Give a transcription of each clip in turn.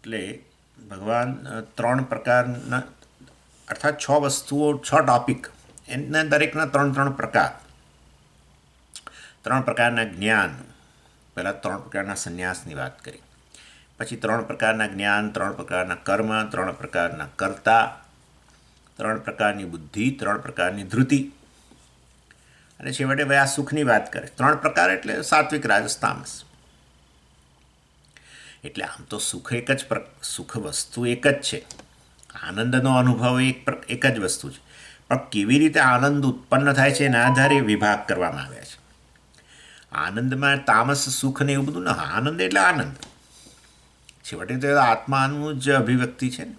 એટલે ભગવાન ત્રણ પ્રકારના અર્થાત છ વસ્તુઓ, છ ટોપિક, એના દરેકના ત્રણ ત્રણ પ્રકાર, ત્રણ પ્રકારના જ્ઞાન. પહેલાં ત્રણ પ્રકારના સંન્યાસની વાત કરી, પછી ત્રણ પ્રકારના જ્ઞાન, ત્રણ પ્રકારના કર્મ, ત્રણ પ્રકારના કર્તા, ત્રણ પ્રકારની બુદ્ધિ, ત્રણ પ્રકારની ધૃતિ, અને છેવટે ભાઈ આ સુખની વાત કરે. ત્રણ પ્રકાર એટલે સાત્વિક, રાજસ, તામસ. એટલે આમ તો સુખ એક જ સુખ વસ્તુ એક જ છે, આનંદનો અનુભવ એક જ વસ્તુ છે, પણ કેવી રીતે આનંદ ઉત્પન્ન થાય છે એના આધારે વિભાગ કરવામાં આવ્યા છે. આનંદમાં તામસ, સુખ ને એવું બધું ના. આનંદ એટલે આનંદ, છેવટે તો આત્માનું જ અભિવ્યક્તિ છે ને.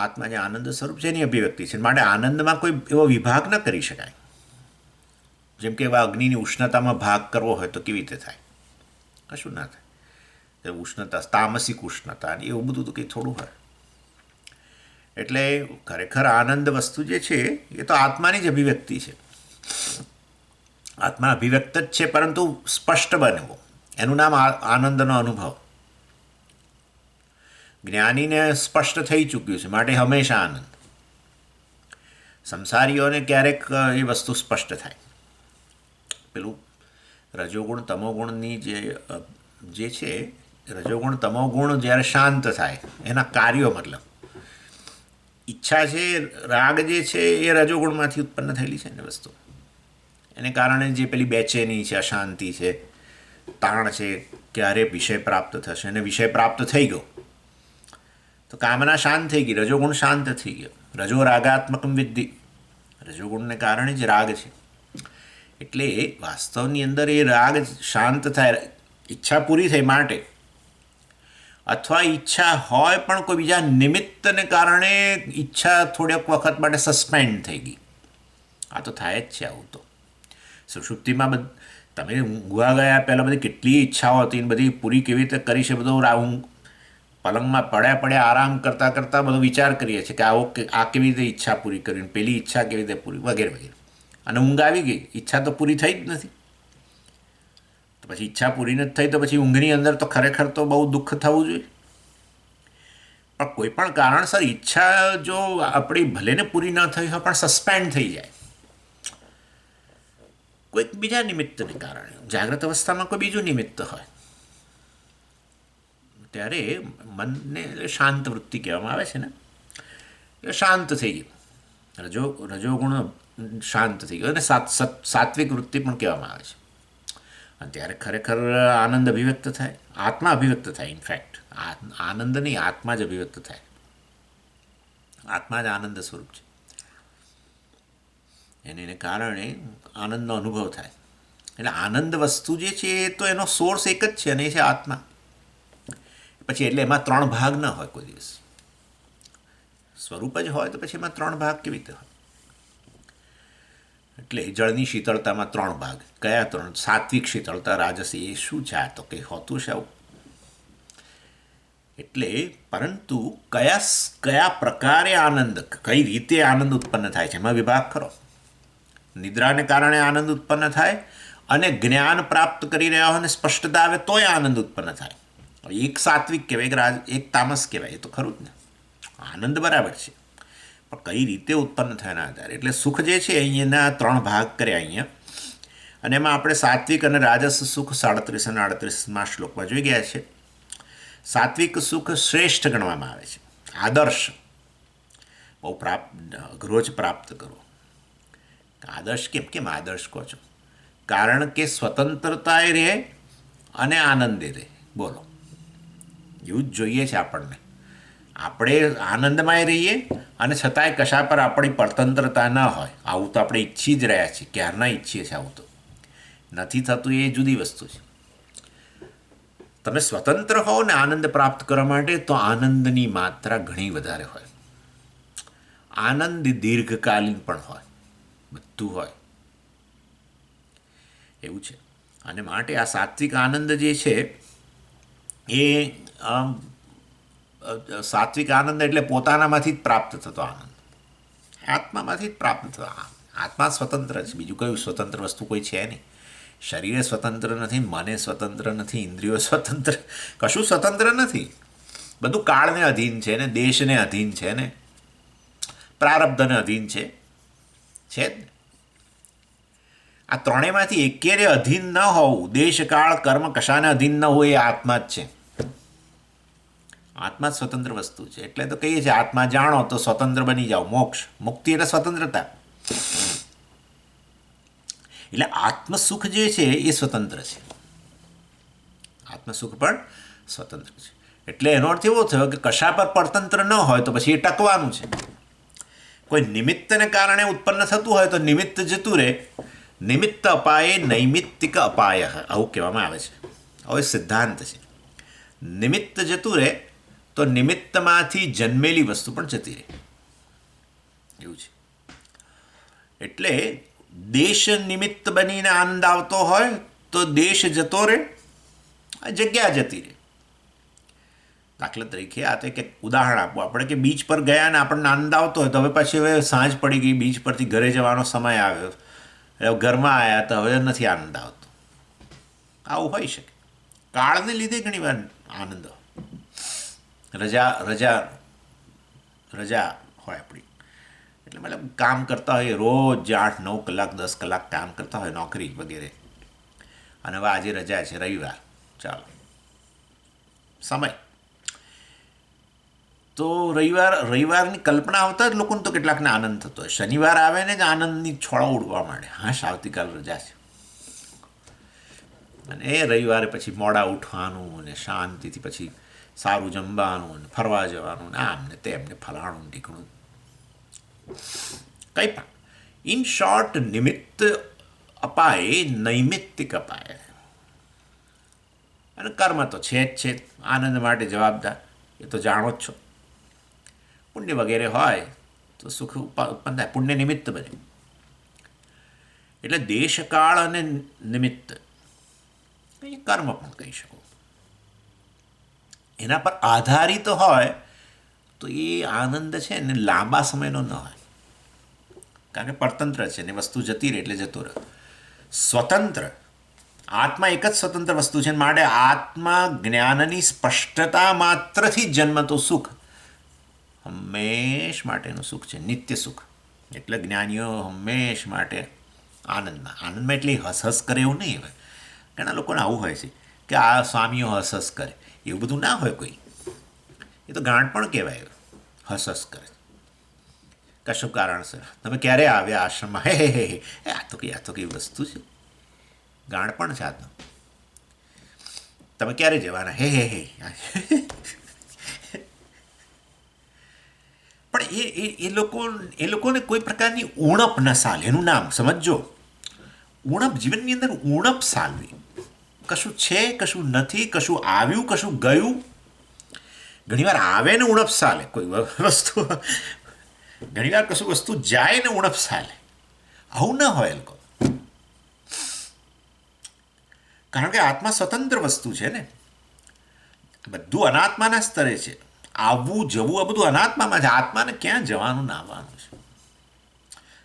આત્મા જે આનંદ સ્વરૂપ છે એની અભિવ્યક્તિ છે, માટે આનંદમાં કોઈ એવો વિભાગ ન કરી શકાય. જેમ કે એવા અગ્નિની ઉષ્ણતામાં ભાગ કરવો હોય તો કેવી રીતે થાય? કશું ના થાય. ઉષ્ણતા, તામસિક ઉષ્ણતા, એવું બધું તો કંઈ થોડું હોય. એટલે ખરેખર આનંદ વસ્તુ જે છે એ તો આત્માની જ અભિવ્યક્તિ છે. આત્મા અભિવ્યક્ત જ છે, પરંતુ સ્પષ્ટ બનવો, એનું નામ આનંદનો અનુભવ. જ્ઞાનીને સ્પષ્ટ થઈ ચૂક્યું છે, માટે હંમેશા આનંદ. સંસારીઓને ક્યારેક એ વસ્તુ સ્પષ્ટ થાય. પેલું રજોગુણ તમોગુણની જે છે, રજોગુણ તમોગુણ જ્યારે શાંત થાય, એના કાર્યો મતલબ ઈચ્છા છે, રાગ જે છે એ રજોગુણમાંથી ઉત્પન્ન થયેલી છે ને વસ્તુ. એને કારણે જે પેલી બેચેની છે, અશાંતિ છે, તાણ છે, ક્યારે વિષય પ્રાપ્ત થશે, અને વિષય પ્રાપ્ત થઈ ગયો તો કામના શાંત થઈ ગઈ, રજોગુણ શાંત થઈ ગયો. રજો રાગાત્મકમ વિદ્ધિ, રજોગુણને કારણે જ રાગ છે. એટલે વાસ્તવની અંદર એ રાગ શાંત થાય, ઈચ્છા પૂરી થઈ માટે, અથવા ઈચ્છા હોય પણ કોઈ બીજા નિમિત્તને કારણે ઈચ્છા થોડેક વખત માટે સસ્પેન્ડ થઈ ગઈ. આ તો થાય જ છે આવું. તો સુષુપ્તિમાં તમે ઊંઘવા ગયા પહેલાં બધી કેટલી ઈચ્છાઓ હતી ને બધી પૂરી કેવી રીતે કરી છે, બધું પલંગમાં પડ્યા આરામ કરતાં કરતાં બધો વિચાર કરીએ છીએ કે આ કેવી રીતે ઈચ્છા પૂરી કરવી, પેલી ઈચ્છા કેવી રીતે પૂરી, વગેરે વગેરે. અને ઊંઘ આવી ગઈ, ઈચ્છા તો પૂરી થઈ જ નથી. તો પછી ઈચ્છા પૂરી નથી થઈ તો પછી ઊંઘની અંદર તો ખરેખર તો બહુ દુઃખ થવું જોઈએ. પણ કોઈ પણ કારણસર ઈચ્છા જો આપણી ભલે ને પૂરી ન થઈ હોય પણ સસ્પેન્ડ થઈ જાય, કોઈક બીજા નિમિત્તને કારણે, જાગ્રત અવસ્થામાં કોઈ બીજું નિમિત્ત હોય, ત્યારે મનને શાંત વૃત્તિ કહેવામાં આવે છે ને, એ શાંત થઈ ગયું. રજોગુણ શાંત થઈ ગયો, અને સાત્વિક વૃત્તિ પણ કહેવામાં આવે છે. અને ત્યારે ખરેખર આનંદ અભિવ્યક્ત થાય, આત્મા અભિવ્યક્ત થાય. ઇનફેક્ટ આનંદ નહીં, આત્મા જ અભિવ્યક્ત થાય. આત્મા જ આનંદ સ્વરૂપ છે, એને કારણે આનંદનો અનુભવ થાય. એટલે આનંદ વસ્તુ જે છે એ તો એનો સોર્સ એક જ છે, અને એ છે આત્મા. પછી એટલે એમાં ત્રણ ભાગ ન હોય કોઈ દિવસ. સ્વરૂપ જ હોય તો પછી એમાં ત્રણ ભાગ કેવી રીતે હોય? એટલે જળની શીતળતામાં ત્રણ ભાગ. કયા ત્રણ? સાત્વિક શીતળતા, રાજસી, એ શું છે? આ તો કંઈ હોતું છે આવું? એટલે પરંતુ કયા પ્રકારે આનંદ, કઈ રીતે આનંદ ઉત્પન્ન થાય છે એમાં વિભાગ ખરો. નિદ્રાને કારણે આનંદ ઉત્પન્ન થાય, અને જ્ઞાન પ્રાપ્ત કરી રહ્યા હોય અને સ્પષ્ટતા આવે તોય આનંદ ઉત્પન્ન થાય. એક સાત્વિક કહેવાય, એક તામસ કહેવાય, એ તો ખરું જ ને. આનંદ બરાબર છે, પણ કઈ રીતે ઉત્પન્ન થયાના આધારે. એટલે સુખ જે છે અહીંયાના ત્રણ ભાગ કર્યા અહીંયા, અને એમાં આપણે સાત્વિક અને રાજસ સુખ 37 અને 38માં શ્લોકમાં જોઈ ગયા છે. સાત્વિક સુખ શ્રેષ્ઠ ગણવામાં આવે છે, આદર્શ. બહુ અઘરો જ પ્રાપ્ત કરવો. આદર્શ કેમ આદર્શ કહો છો? કારણ કે સ્વતંત્રતાએ રહે અને આનંદે રહે. બોલો, એવું જ જોઈએ છે આપણને. આપણે આનંદમાં રહીએ અને છતાંય કશા પર આપણી પરતંત્રતા ન હોય. આવું તો આપણે ઈચ્છી જ રહ્યા છીએ, ક્યારના ઈચ્છીએ છીએ. આવું તો નથી થતું, એ જુદી વસ્તુ છે. તમે સ્વતંત્ર હો ને આનંદ પ્રાપ્ત કરવા માટે, તો આનંદની માત્રા ઘણી વધારે હોય. આનંદ દીર્ઘકાલીન પણ હોય, બધું હોય એવું છે. અને માટે આ સાત્વિક આનંદ જે છે એ સાત્વિક આનંદ એટલે પોતાનામાંથી જ પ્રાપ્ત થતો આનંદ, આત્મામાંથી જ પ્રાપ્ત થતો. આત્મા સ્વતંત્ર છે, બીજું કયું સ્વતંત્ર વસ્તુ કોઈ છે નહીં. શરીરે સ્વતંત્ર નથી, મને સ્વતંત્ર નથી, ઇન્દ્રિયો સ્વતંત્ર, કશું સ્વતંત્ર નથી. બધું કાળને અધીન છે ને, દેશને અધીન છે ને, પ્રારબ્ધને અધીન છે જ ને. આ ત્રણેયમાંથી એકેયને અધીન ન હોવું, દેશ કાળ કર્મ કશાને અધીન ન હોય, એ આત્મા જ છે. આત્મા જ સ્વતંત્ર વસ્તુ છે. એટલે તો કહીએ છીએ આત્મા જાણો તો સ્વતંત્ર બની જાઓ. મોક્ષ, મુક્તિ એટલે સ્વતંત્રતા. એટલે આત્મસુખ જે છે એ સ્વતંત્ર છે. આત્મસુખ પણ સ્વતંત્ર છે. એટલે એનો અર્થ એવો થયો કે કશા પર પરતંત્ર ન હોય તો પછી એ ટકવાનું છે. કોઈ નિમિત્તને કારણે ઉત્પન્ન થતું હોય તો નિમિત્ત જતું રહે. નિમિત્ત અપાયે નૈમિત્તિક અપાય, આવું કહેવામાં આવે છે. આવો સિદ્ધાંત છે. નિમિત્ત જતું રહે તો નિમિત્તમાંથી જન્મેલી વસ્તુ પણ જતી રહે, એવું છે. એટલે દેશ નિમિત્ત બનીને આનંદ આવતો હોય તો દેશ જતો રહે, જગ્યા જતી રહે. દાખલા તરીકે આ તો એક ઉદાહરણ આપવું આપણે કે બીચ પર ગયા ને આપણને આનંદ આવતો હોય તો હવે પછી હવે સાંજ પડી ગઈ, બીચ પરથી ઘરે જવાનો સમય આવ્યો, હવે ઘરમાં આવ્યા તો હવે નથી આનંદ આવતો. આવું હોઈ શકે. કાળને લીધે ઘણી વાર આનંદ, રજા રજા રજા હોય આપણી, એટલે મતલબ કામ કરતા હોય રોજ 8-9 કલાક 10 કલાક કામ કરતા હોય, નોકરી વગેરે, અને હવે આજે રજા છે, રવિવાર, ચાલો સમય, તો રવિવારની કલ્પના આવતા જ લોકોને તો કેટલાકને આનંદ થતો હોય. શનિવાર આવે ને જ આનંદની છોડા ઉડવા માંડે, હાશ આવતીકાલ રજા છે. અને એ રવિવારે પછી મોડા ઉઠવાનું અને શાંતિથી પછી સારું જમવાનું અને ફરવા જવાનું ને આમ ને તેમને ફલાણું ઢીકણું કંઈ પણ. ઇન શોર્ટ, નિમિત્ત અપાય નૈમિત્તિક અપાય. અને કર્મ તો છે જ છે, આનંદ માટે જવાબદાર, એ તો જાણો જ છો. પુણ્ય વગેરે હોય તો સુખ ઉત્પન્ન થાય, પુણ્ય નિમિત્ત બને. એટલે દેશકાળ અને નિમિત્ત એ કર્મ પણ કહી શકો. એના પર આધારિત હોય તો એ આનંદ છે ને લાંબા સમયનો ન હોય, કારણ કે પરતંત્ર છે ને વસ્તુ જતી રહે એટલે જતો રહે. સ્વતંત્ર આત્મા એક જ સ્વતંત્ર વસ્તુ છે, માટે આત્મા જ્ઞાનની સ્પષ્ટતા માત્રથી જન્મતું સુખ હંમેશ માટેનું સુખ છે, નિત્ય સુખ. એટલે જ્ઞાનીઓ હંમેશ માટે આનંદમાં એટલી હસ કરે એવું નહીં હોય. ઘણા લોકોને આવું હોય છે કે આ સ્વામીઓ હસ કરે, એવું બધું ના હોય કોઈ. એ તો ગાંઠ પણ કહેવાય, હસ કરે કશું કારણસર. તમે ક્યારે આવ્યા આશ્રમમાં? હે આ તો કઈ વસ્તુ છે, ગાંઠ પણ છે આ તો. તમે ક્યારે જવાના? હે પણ એ લોકોને કોઈ પ્રકારની ઉણપ ન સાલે. એનું નામ સમજો, ઉણપ. જીવનની અંદર ઉણપ સાલવી. કશું છે, કશું નથી, કશું આવ્યું, કશું ગયું. ઘણીવાર આવે ને ઉણપ સાલે કોઈ વસ્તુ, ઘણીવાર કશું વસ્તુ જાય ને ઉણપ સાલે. આવું ન હોય એ લોકો, કારણ કે આત્મા સ્વતંત્ર વસ્તુ છે ને. બધું અનાત્માના સ્તરે છે. આવવું જવું આ બધું અનાત્મામાં છે. આત્માને ક્યાં જવાનું ને આવવાનું છે?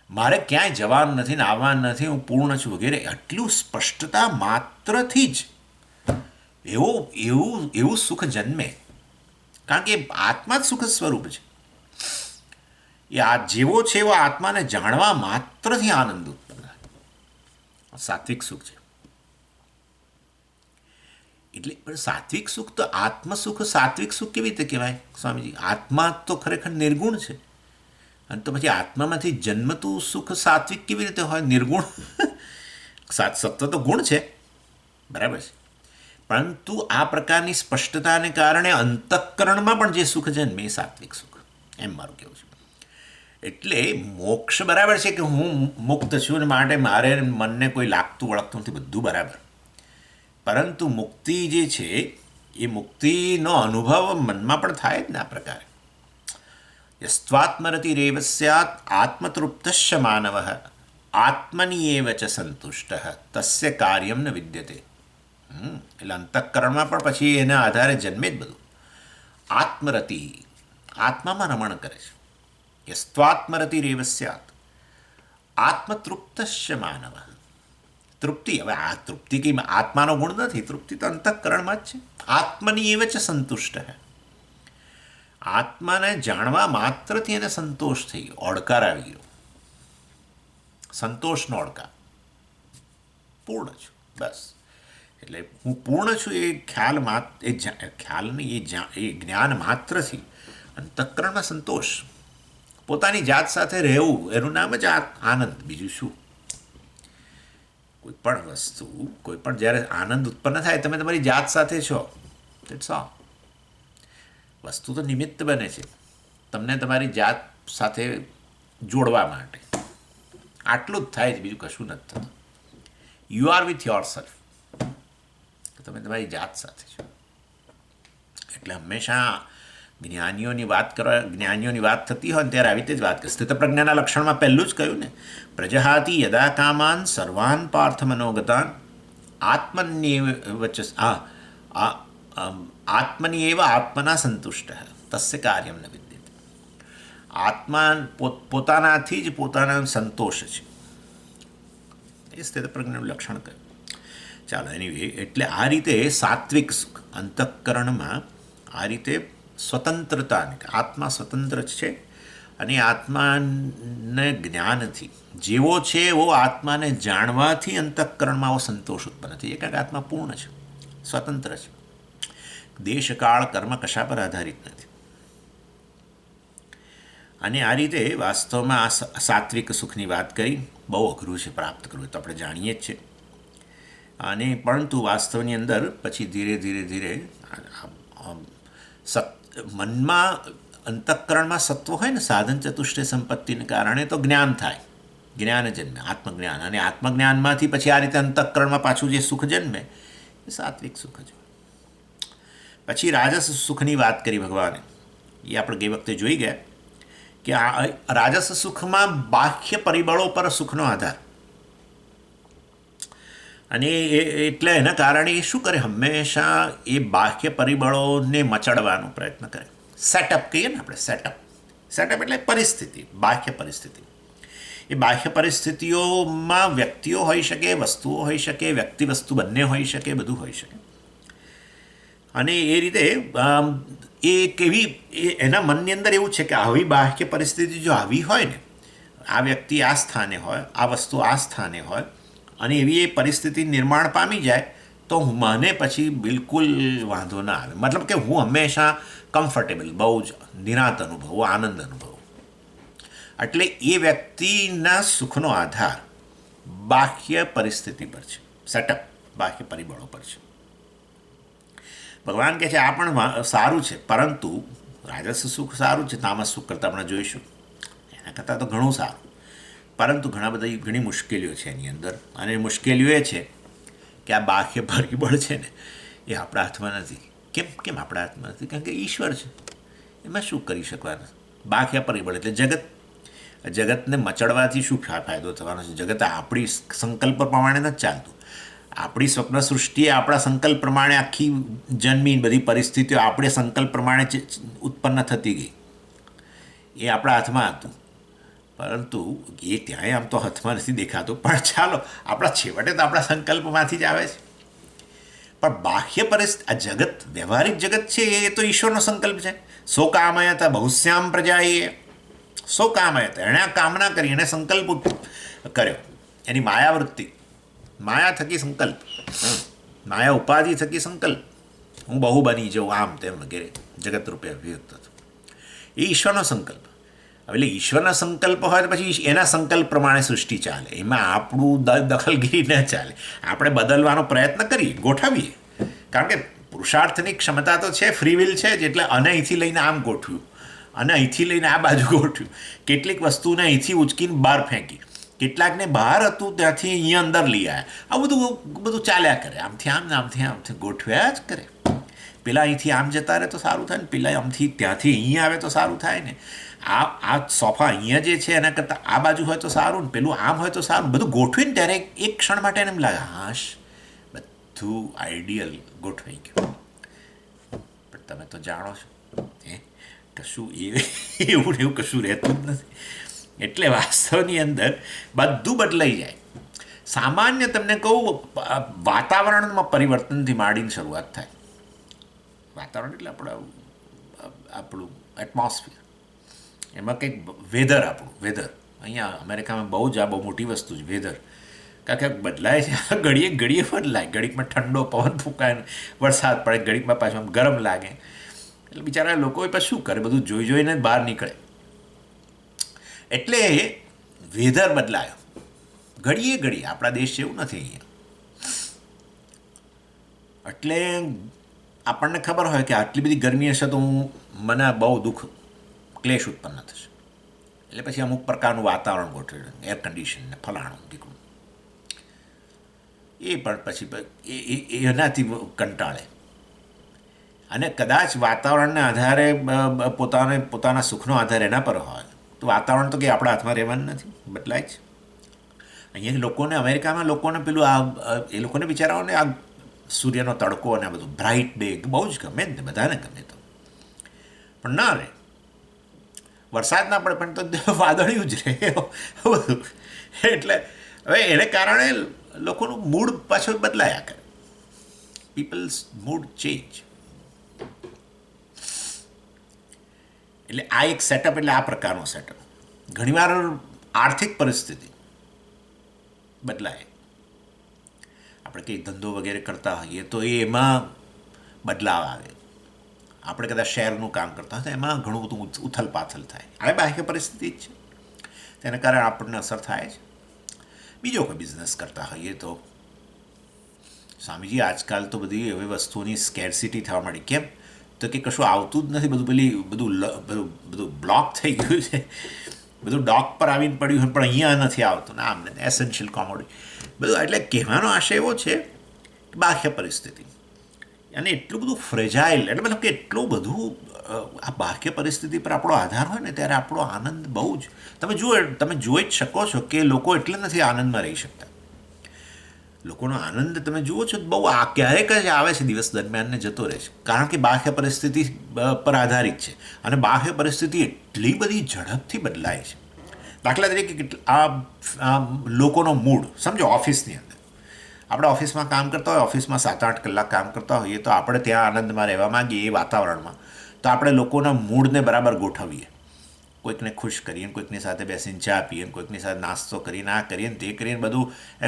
મારે ક્યાંય જવાનું નથી ને આવવાનું નથી, હું પૂર્ણ છું વગેરે, આટલું સ્પષ્ટતા માત્રથી જ એવું સુખ જન્મે. કારણ કે આત્મા જ સુખ સ્વરૂપ છે. એ આ જેવો છે એવો આત્માને જાણવા માત્રથી આનંદ ઉત્પન્ન થાય. સાત્વિક સુખ છે. એટલે પણ સાત્વિક સુખ તો આત્મસુખ સાત્વિક સુખ કેવી રીતે કહેવાય સ્વામીજી? આત્મા તો ખરેખર નિર્ગુણ છે, અને તો પછી આત્મામાંથી જન્મતું સુખ સાત્વિક કેવી રીતે હોય? નિર્ગુણ. સત્વ તો ગુણ છે, બરાબર છે, પરંતુ આ પ્રકારની સ્પષ્ટતાને કારણે અંતઃકરણમાં પણ જે સુખ જન્મે એ સાત્વિક સુખ, એમ મારું કહેવું છે. એટલે મોક્ષ બરાબર છે કે હું મુક્ત છું ને માટે મારે મનને કોઈ લાગતું વળગતું નથી, બધું બરાબર. પરંતુ મુક્તિ જે છે એ મુક્તિનો અનુભવ મનમાં પણ થાય જ ને આ પ્રકારે. યસ્ત્વાત્મરતિરેવ સ્યાત આત્મતૃપ્તશ્ચ માનવ આત્મની એવ ચ સંતુષ્ટ તસ્ય કાર્યમ ન વિદ્યતે. એટલે અંતઃકરણમાં પણ પછી એના આધારે જન્મે જ બધું. આત્મરતિ, આત્મામાં રમણ કરે છે. યસ્ત્વાત્મરતિરેવ સ્યાત આત્મતૃપ્તશ્ચ માનવ તૃપ્તિ. હવે આ તૃપ્તિ કંઈ આત્માનો ગુણ નથી, તૃપ્તિ તો અંતઃકરણમાં જ છે. આત્મની એવ ચ સંતુષ્ટ હે. આત્માને જાણવા માત્રથી એને સંતોષ થઈ ગયો, ઓડકાર આવી ગયો, સંતોષનો ઓડકાર. પૂર્ણ છું, બસ. એટલે હું પૂર્ણ છું એ ખ્યાલ ખ્યાલની એ જ્ઞાન માત્રથી અંતઃકરણમાં સંતોષ. પોતાની જાત સાથે રહેવું એનું નામ જ આનંદ, બીજું શું. કોઈ પણ વસ્તુ, કોઈ પણ જ્યારે આનંદ ઉત્પન્ન થાય તમે તમારી જાત સાથે છો, ઇટ્સ ઓલ. વસ્તુ તો નિમિત્ત બને છે તમને તમારી જાત સાથે જોડવા માટે, આટલું જ થાય છે, બીજું કશું નથી થતું. You are with your self, તમે તમારી જાત સાથે છો. એટલે હંમેશા જ્ઞાનીઓની વાત થતી હોય ને ત્યારે આવી રીતે જ વાત કરે. સ્થિતપ્રજ્ઞાના લક્ષણમાં પહેલું જ કહ્યું ને, પ્રજહાતિ યદા કામાન સર્વાન પાર્થ મનોગતાન આત્મની એવ આત્મના સંતુષ્ટ તસ્ય કાર્યમ ન વિદ્યતે. આત્મા પોતાનાથી જ પોતાના સંતોષ છે, એ સ્થિતપ્રજ્ઞનું લક્ષણ કહ્યું. ચાલો, એનીવે, એટલે આ રીતે સાત્વિક સુખ અંતઃકરણમાં આ રીતે સ્વતંત્રતાને, આત્મા સ્વતંત્ર છે અને આત્માને જ્ઞાનથી જેવો છે એવો આત્માને જાણવાથી અંતઃકરણમાં આવો સંતોષ ઉત્પન્ન થઈ જાય, કારણ કે આત્મા પૂર્ણ છે, સ્વતંત્ર છે. દેશકાળ કર્મ કશા પર આધારિત નથી. અને આ રીતે વાસ્તવમાં આ સાત્વિક સુખની વાત કરી, બહુ અઘરું છે પ્રાપ્ત કરવું, તો આપણે જાણીએ જ છે. અને પરંતુ વાસ્તવની અંદર પછી ધીરે ધીરે મનમાં, અંતઃકરણમાં સત્વ હોય ને, સાધન ચતુષ્ટય સંપત્તિને કારણે તો જ્ઞાન થાય, જ્ઞાન જન્મે, આત્મજ્ઞાન. અને આત્મજ્ઞાનમાંથી પછી આ રીતે અંતઃકરણમાં પાછું જે સુખ જન્મે એ સાત્વિક સુખ જ. પછી રાજસ સુખની વાત કરી ભગવાને, એ આપણે ગઈ વખતે જોઈ ગયા કે આ રાજસ સુખમાં બાહ્ય પરિબળો પર સુખનો આધાર. અને એટલે એના કારણે એ શું કરે, હંમેશા એ બાહ્ય પરિબળોને મચડવાનો પ્રયત્ન કરે. સેટઅપ કહીએ ને આપણે, સેટઅપ એટલે પરિસ્થિતિ, બાહ્ય પરિસ્થિતિ. એ બાહ્ય પરિસ્થિતિઓમાં વ્યક્તિઓ હોઈ શકે, વસ્તુઓ હોઈ શકે, વ્યક્તિ વસ્તુ બંને હોઈ શકે, બધું હોઈ શકે. અને એ રીતે એ કેવી, એના મનની અંદર એવું છે કે આવી બાહ્ય પરિસ્થિતિ જો આવી હોય ને, આ વ્યક્તિ આ સ્થાને હોય, આ વસ્તુ આ સ્થાને હોય, અને એવી એ પરિસ્થિતિ નિર્માણ પામી જાય તો મને પછી બિલકુલ વાંધો ના આવે. મતલબ કે હું હંમેશા કમ્ફર્ટેબલ, બહુ જ નિરાંત અનુભવું, આનંદ અનુભવું. એટલે એ વ્યક્તિના સુખનો આધાર બાહ્ય પરિસ્થિતિ પર છે, સેટઅપ બાહ્ય પરિબળો પર છે. ભગવાન કહે છે આ પણ સારું છે, પરંતુ રાજસ સુખ સારું છે, તામસ સુખ કરતાં આપણે જોઈશું એના કરતાં તો ઘણું સારું. પરંતુ ઘણી મુશ્કેલીઓ છે એની અંદર. અને મુશ્કેલીઓ એ છે કે આ બાહ્ય પરિબળ છે ને, એ આપણા હાથમાં નથી. કેમ આપણા હાથમાં નથી? કારણ કે ઈશ્વર છે, એમાં શું કરી શકવાનું. બાહ્ય પરિબળ એટલે જગતને મચડવાથી શું ફાયદો થવાનો છે? જગત આપણી સંકલ્પ પ્રમાણે નથી ચાલતું. આપણી સ્વપ્ન સૃષ્ટિએ આપણા સંકલ્પ પ્રમાણે આખી જન્મી, બધી પરિસ્થિતિઓ આપણે સંકલ્પ પ્રમાણે ઉત્પન્ન થતી ગઈ. એ આપણા હાથમાં હતું, પરંતુ એ ત્યાંય આમ તો હાથમાં નથી દેખાતું. પણ ચાલો, આપણા છેવટે તો આપણા સંકલ્પમાંથી જ આવે છે. પણ બાહ્ય પરિસ્થિતિ, આ જગત, વ્યવહારિક જગત છે, એ તો ઈશ્વરનો સંકલ્પ છે. સો કામયતા બહુશ્યામ પ્રજાએ, સો કામયતા, એણે આ કામના કરી, એણે સંકલ્પ કર્યો, એની માયાવૃત્તિ, માયા થકી સંકલ્પ, માયા ઉપાધિ થકી સંકલ્પ, હું બહુ બની જાઉં, આમ તેમ વગેરે જગત રૂપે અભિવ્યક્ત થતું. એ ઈશ્વરનો સંકલ્પ. એટલે ઈશ્વરના સંકલ્પ હોય તો પછી એના સંકલ્પ પ્રમાણે સૃષ્ટિ ચાલે, એમાં આપણું દખલગીરી ન ચાલે. આપણે બદલવાનો પ્રયત્ન કરીએ, ગોઠવીએ, કારણ કે પુરુષાર્થની ક્ષમતા તો છે, ફ્રી વિલ છે જ. એટલે અને અહીંથી લઈને આમ ગોઠવ્યું, અને અહીંથી લઈને આ બાજુ ગોઠવ્યું, કેટલીક વસ્તુને અહીંથી ઉચકીને બહાર ફેંકી, કેટલાકને બહાર હતું ત્યાંથી અહીંયા અંદર લઈ આવ્યા. આ બધું ચાલ્યા કરે, આમથી આમ ને આમથી ગોઠવ્યા જ કરે. પેલા અહીંથી આમ જતા રહે તો સારું થાય ને, પેલા આમથી ત્યાંથી અહીંયા આવે તો સારું થાય ને. આ સોફા અહીંયા જે છે એના કરતાં આ બાજુ હોય તો સારું ને, પેલું આમ હોય તો સારું. બધું ગોઠવીને ત્યારે એક ક્ષણ માટે એને એમ લાગે હાશ બધું આઈડિયલ ગોઠવાઈ ગયું. પણ તમે તો જાણો છો કશું એવું કશું રહેતું જ નથી. એટલે વાસ્તવની અંદર બધું બદલાઈ જાય. સામાન્ય તમને કહું, વાતાવરણમાં પરિવર્તનથી માંડીને શરૂઆત થાય. વાતાવરણ એટલે આપણું એટમોસ્ફિયર, એમાં કંઈક વેધર, આપણું વેધર. અહીંયા અમેરિકામાં બહુ મોટી વસ્તુ છે વેધર. કારણ કે બદલાય છે, ઘડીએ ઘડીએ બદલાય. ઘડીકમાં ઠંડો પવન ફૂંકાય, વરસાદ પડે, ઘડીકમાં પાછું આમ ગરમ લાગે. એટલે બિચારા લોકો પછી શું કરે, બધું જોઈને બહાર નીકળે. એટલે વેધર બદલાયો ઘડીએ ઘડીએ. આપણા દેશ જેવું નથી અહીંયા. એટલે આપણને ખબર હોય કે આટલી બધી ગરમી હશે તો મને બહુ દુઃખ, ક્લેશ ઉત્પન્ન થશે. એટલે પછી અમુક પ્રકારનું વાતાવરણ ગોઠવે, એર કન્ડિશન ને ફલાણું દીકરું. એ પણ પછી એનાથી કંટાળે. અને કદાચ વાતાવરણને આધારે પોતાના સુખનો આધાર એના પર હોય તો વાતાવરણ તો કંઈ આપણા હાથમાં રહેવાનું નથી, બદલાય જ. અહીંયા લોકોને, અમેરિકામાં લોકોને પેલું એ લોકોને બિચારાઓને આ સૂર્યનો તડકો અને આ બધું બ્રાઇટ ડે બહુ જ ગમે ને, બધાને ગમે. તો પણ ના રહે, વરસાદ ના પડે પણ તો વાદળિયું જ રહે બધું. એટલે હવે એને કારણે લોકોનું મૂડ પાછું બદલાયા કરે. Peoples mood change. એટલે આ એક સેટઅપ, એટલે આ પ્રકારનો સેટઅપ. ઘણીવાર આર્થિક પરિસ્થિતિ બદલાય. આપણે કંઈ ધંધો વગેરે કરતા હોઈએ તો એમાં બદલાવ આવે. આપણે કદાચ શેરનું કામ કરતા હોય તો એમાં ઘણું બધું ઉથલ પાથલ થાય. આ બાહ્ય પરિસ્થિતિ જ છે, તેના કારણે આપણને અસર થાય છે. બીજો કોઈ બિઝનેસ કરતા હોઈએ તો સ્વામીજી આજકાલ તો બધી એવી વસ્તુઓની સ્કેરસિટી થવા માંડી. કેમ તો કે કશું આવતું જ નથી, બધું બ્લોક થઈ ગયું છે. બધું ડોક પર આવીને પડ્યું હોય પણ અહીંયા નથી આવતું ને, આમને એસેન્શિયલ કોમોડિટી બધું. એટલે કહેવાનો આશય એવો છે કે બાહ્ય પરિસ્થિતિ અને એટલું બધું ફ્રેજાઇલ, એટલે મતલબ કે એટલું બધું આ બાહ્ય પરિસ્થિતિ પર આપણો આધાર હોય ને ત્યારે આપણો આનંદ બહુ જ, તમે જોઈ જ શકો છો કે લોકો એટલે નથી આનંદમાં રહી શકતા. લોકોનો આનંદ તમે જુઓ છો બહુ ક્યારેક જ આવે છે દિવસ દરમિયાન ને જતો રહે છે, કારણ કે બાહ્ય પરિસ્થિતિ પર આધારિત છે. અને બાહ્ય પરિસ્થિતિ એટલી બધી ઝડપથી બદલાય છે. દાખલા તરીકે આ લોકોનો મૂડ સમજો, ઓફિસની અંદર આપણે ઓફિસમાં કામ કરતા હોય, ઓફિસમાં 7-8 કલાક કામ કરતા હોઈએ તો આપણે ત્યાં આનંદમાં રહેવા માંગીએ એ વાતાવરણમાં, તો આપણે લોકોના મૂડને બરાબર ગોઠવીએ. કોઈકને ખુશ કરીએ, કોઈકની સાથે બેસીને ચા પીએ, કોઈકની સાથે નાસ્તો કરીને, આ કરીએ ને તે કરીએ, બધું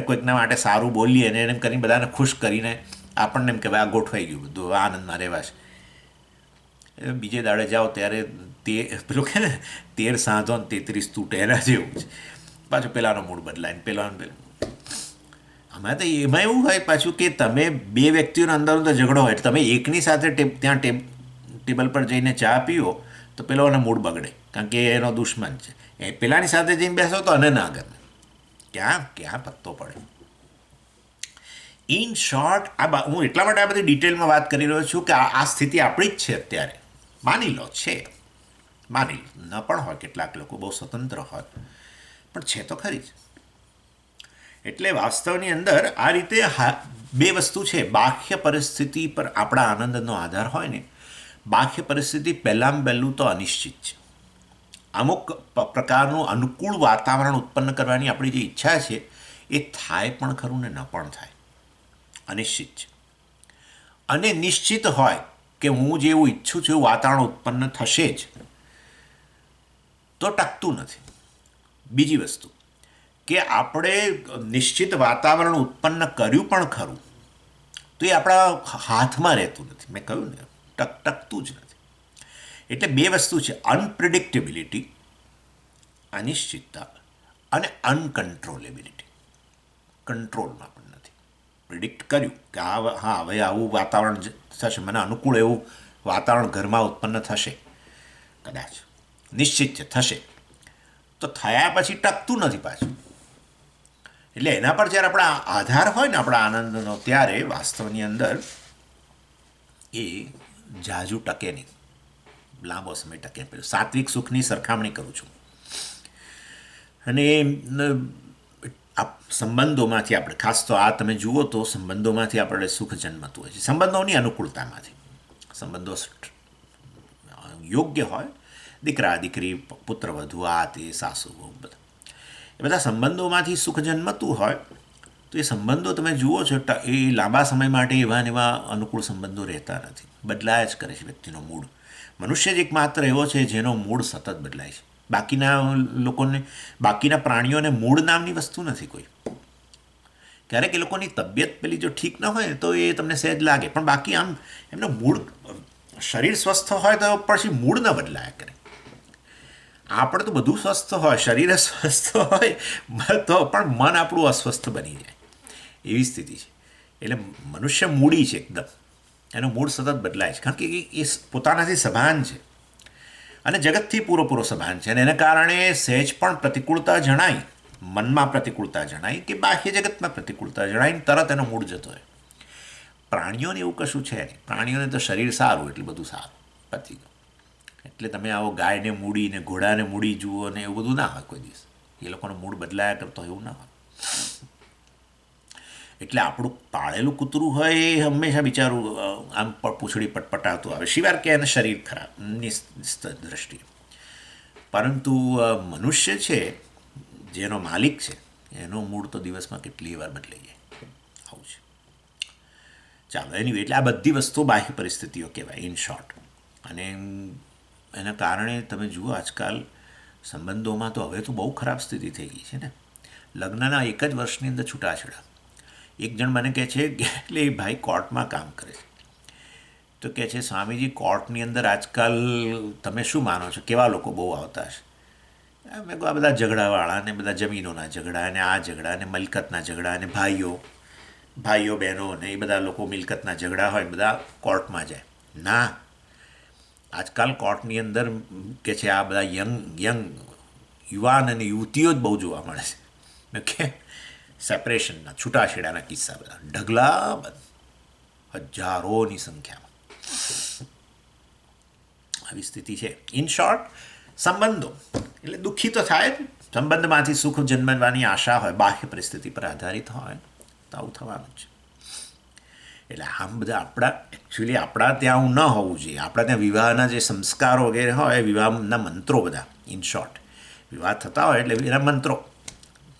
કોઈકના માટે સારું બોલીએ અને એમ કરીને બધાને ખુશ કરીને આપણને એમ કે ભાઈ આ ગોઠવાઈ ગયું, બધું આનંદમાં રહેવાશે. બીજે દાડે જાઓ ત્યારે પેલું કે ને 13 સાંધો ને 33 તૂટે, એના જેવું છે. પાછું પેલાનો મૂડ બદલાય ને પેલાનો. આમાં તો એમાં એવું હોય પાછું કે તમે બે વ્યક્તિઓનો અંદરનો તો ઝઘડો હોય, તમે એકની સાથે ત્યાં ટેબલ પર જઈને ચા પીઓ તો પેલોનો મૂડ બગડે, કારણ કે એનો દુશ્મન છે. એ પેલાની સાથે જઈને બેસો તો અને ના ગમે, ક્યાં પત્તો પડે. ઇન શોર્ટ, હું એટલા માટે આ બધી ડિટેલમાં વાત કરી રહ્યો છું કે આ સ્થિતિ આપણી જ છે અત્યારે. માની લો છે, માની ન પણ હોય, કેટલાક લોકો બહુ સ્વતંત્ર હોય, પણ છે તો ખરી જ. એટલે વાસ્તવની અંદર આ રીતે બે વસ્તુ છે. બાહ્ય પરિસ્થિતિ પર આપણા આનંદનો આધાર હોય ને, બાહ્ય પરિસ્થિતિ પહેલું તો અનિશ્ચિત છે. અમુક પ્રકારનું અનુકૂળ વાતાવરણ ઉત્પન્ન કરવાની આપણી જે ઈચ્છા છે એ થાય પણ ખરું ને ન પણ થાય, અનિશ્ચિત છે. અને નિશ્ચિત હોય કે હું જેવું ઈચ્છું છું એવું વાતાવરણ ઉત્પન્ન થશે જ, તો ટકતું નથી. બીજી વસ્તુ કે આપણે નિશ્ચિત વાતાવરણ ઉત્પન્ન કર્યું પણ ખરું તો એ આપણા હાથમાં રહેતું નથી. મેં કહ્યું ને, ટકતું જ નથી. એટલે બે વસ્તુ છે, અનપ્રિડિક્ટેબિલિટી, અનિશ્ચિતતા, અને અનકન્ટ્રોલેબિલિટી. કંટ્રોલમાં પણ નથી. પ્રિડિક્ટ કર્યું કે હા હવે આવું વાતાવરણ થશે, મને અનુકૂળ એવું વાતાવરણ ઘરમાં ઉત્પન્ન થશે, કદાચ નિશ્ચિત છે થશે, તો થયા પછી ટકતું નથી પાછું. એટલે એના પર જ્યારે આપણા આધાર હોય ને આપણા આનંદનો, ત્યારે વાસ્તવની અંદર એ જાજુ ટકે નહીં, લાંબો સમય ટકે. પેલું સાત્વિક સુખની સરખામણી કરું છું. અને આ સંબંધોમાંથી આપણે, ખાસ તો આ તમે જુઓ તો સંબંધોમાંથી આપણે સુખ જન્મતું હોય છે, સંબંધોની અનુકૂળતામાંથી. સંબંધો યોગ્ય હોય, દીકરા દીકરી, પુત્ર વધુ, આ તે સાસુ, બધા એ બધા સંબંધોમાંથી સુખ જન્મતું હોય તો એ સંબંધો તમે જુઓ છો એ લાંબા સમય માટે એવા ને એવા અનુકૂળ સંબંધો રહેતા નથી, બદલાયા જ કરે છે વ્યક્તિનો મૂડ. મનુષ્ય જ એકમાત્ર એવો છે જેનો મૂડ સતત બદલાય છે. બાકીના પ્રાણીઓને મૂડ નામની વસ્તુ નથી કોઈ. ક્યારેક એ લોકોની તબિયત પેલી જો ઠીક ન હોય તો એ તમને સહેજ લાગે, પણ બાકી આમ એમનો મૂડ, શરીર સ્વસ્થ હોય તો પછી મૂડ ન બદલાયા કરે. આપણે તો બધું સ્વસ્થ હોય, શરીર સ્વસ્થ હોય તો પણ મન આપણું અસ્વસ્થ બની જાય, એવી સ્થિતિ છે. એટલે મનુષ્ય મૂડી છે એકદમ, એનો મૂડ સતત બદલાય છે, કારણ કે એ પોતાનાથી સભાન છે અને જગતથી પૂરો સભાન છે. અને એના કારણે સહેજ પણ પ્રતિકૂળતા જણાય, મનમાં પ્રતિકૂળતા જણાય કે બાહ્ય જગતમાં પ્રતિકૂળતા જણાય, તરત એનો મૂડ જતો રહે. પ્રાણીઓને એવું કશું છે નહીં. પ્રાણીઓને તો શરીર સારું એટલે બધું સારું, પતી ગયું. એટલે તમે આવો ગાયને મૂડી ને ઘોડાને મૂડી જુઓ ને એવું બધું ના હોય કોઈ દિવસ. એ લોકોનો મૂડ બદલાયા કરતો એવું ના હોય. એટલે આપણું પાળેલું કૂતરું હોય એ હંમેશા બિચારું આમ પૂંછડી પટપટાતું આવે, સિવાય કે એને શરીર ખરાબની દ્રષ્ટિએ. પરંતુ મનુષ્ય છે જેનો માલિક છે, એનો મૂડ તો દિવસમાં કેટલી વાર બદલાઈ જાય, આવું છે. ચાલો, એની એટલે આ બધી વસ્તુઓ બાહ્ય પરિસ્થિતિઓ કહેવાય, ઇન શોર્ટ. અને એના કારણે તમે જુઓ આજકાલ સંબંધોમાં તો હવે તો બહુ ખરાબ સ્થિતિ થઈ ગઈ છે ને. લગ્નના એક જ વર્ષની અંદર છૂટાછેડા. એક જણ મને કહે છે કે એટલે એ ભાઈ કોર્ટમાં કામ કરે છે, તો કહે છે સ્વામીજી કોર્ટની અંદર આજકાલ તમે શું માનો છો, કેવા લોકો બહુ આવતા હશે? મેં કહું આ બધા ઝઘડાવાળા ને બધા જમીનોના ઝઘડા ને આ ઝઘડા ને મિલકતના ઝઘડા ને ભાઈઓ બહેનો ને એ બધા લોકો મિલકતના ઝઘડા હોય બધા કોર્ટમાં જાય. ના, આજકાલ કોર્ટની અંદર કે છે આ બધા યંગ યુવાન અને યુવતીઓ જ બહુ જોવા મળે છે કે સેપરેશનના, છૂટાછેડાના કિસ્સા બધા ઢગલા બંધ, હજારોની સંખ્યામાં. આવી સ્થિતિ છે. ઇન શોર્ટ, સંબંધો એટલે દુઃખી તો થાય જ. સંબંધમાંથી સુખ જન્મવાની આશા હોય, બાહ્ય પરિસ્થિતિ પર આધારિત હોય તો આવું થવાનું છે. એટલે આમ બધા આપણા ત્યાં ન હોવું જોઈએ. આપણા ત્યાં વિવાહના જે સંસ્કારો વગેરે હોય, વિવાહના મંત્રો બધા, ઇન શોર્ટ વિવાહ થતા હોય એટલે એના મંત્રો,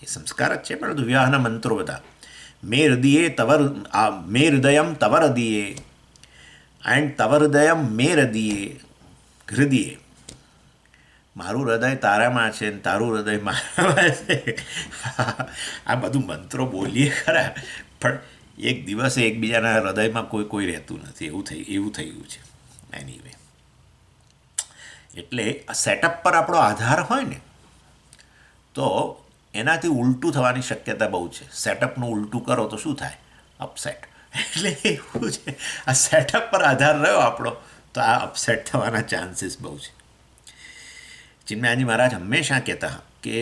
એ સંસ્કાર જ છે, પરંતુ વિવાહના મંત્રો બધા મે હૃદયમ તવ હૃદયે એન્ડ તવ હૃદયમ મે હૃદયે. મારું હૃદય તારામાં છે ને તારું હૃદય મારામાં છે. આ બધું મંત્રો બોલીએ ખરા, પણ એક દિવસે એકબીજાના હૃદયમાં કોઈ રહેતું નથી, એવું થઈ ગયું છે. એનીવે, એટલે આ સેટઅપ પર આપણો આધાર હોય ને તો એનાથી ઉલટું થવાની શક્યતા બહુ છે. સેટઅપનું ઉલટું કરો તો શું થાય? અપસેટ. એટલે એવું છે, આ સેટઅપ પર આધાર રહ્યો આપણો તો આ અપસેટ થવાના ચાન્સીસ બહુ છે. ચિન્મયાજી મહારાજ હંમેશા કહેતા કે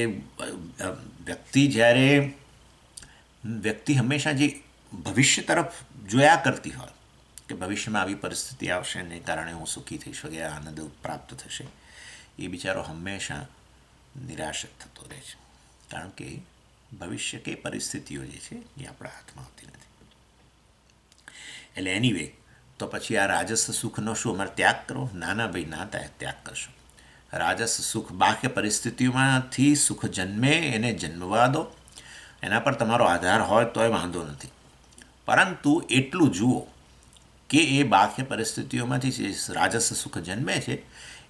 વ્યક્તિ હંમેશા જે ભવિષ્ય તરફ જોયા કરતી હોય કે ભવિષ્યમાં આવી પરિસ્થિતિ આવશે ને કારણે હું સુખી થઈશ વગેરે આનંદ પ્રાપ્ત થશે, એ બિચારો હંમેશા નિરાશ થતો રહે છે. કારણ કે ભવિષ્ય કે પરિસ્થિતિઓ જે છે એ આપણા હાથમાં હોતી નથી. એટલે એનીવે, તો પછી આ રાજસ સુખનો શું અમારે ત્યાગ કરો? ના ભાઈ, ના ત્યાગ કરશો. રાજસ સુખ બાહ્ય પરિસ્થિતિઓમાંથી સુખ જન્મે એને જન્મવા દો, એના પર તમારો આધાર હોય તોય વાંધો નથી. પરંતુ એટલું જુઓ કે એ બાહ્ય પરિસ્થિતિઓમાંથી જે રાજસ સુખ જન્મે છે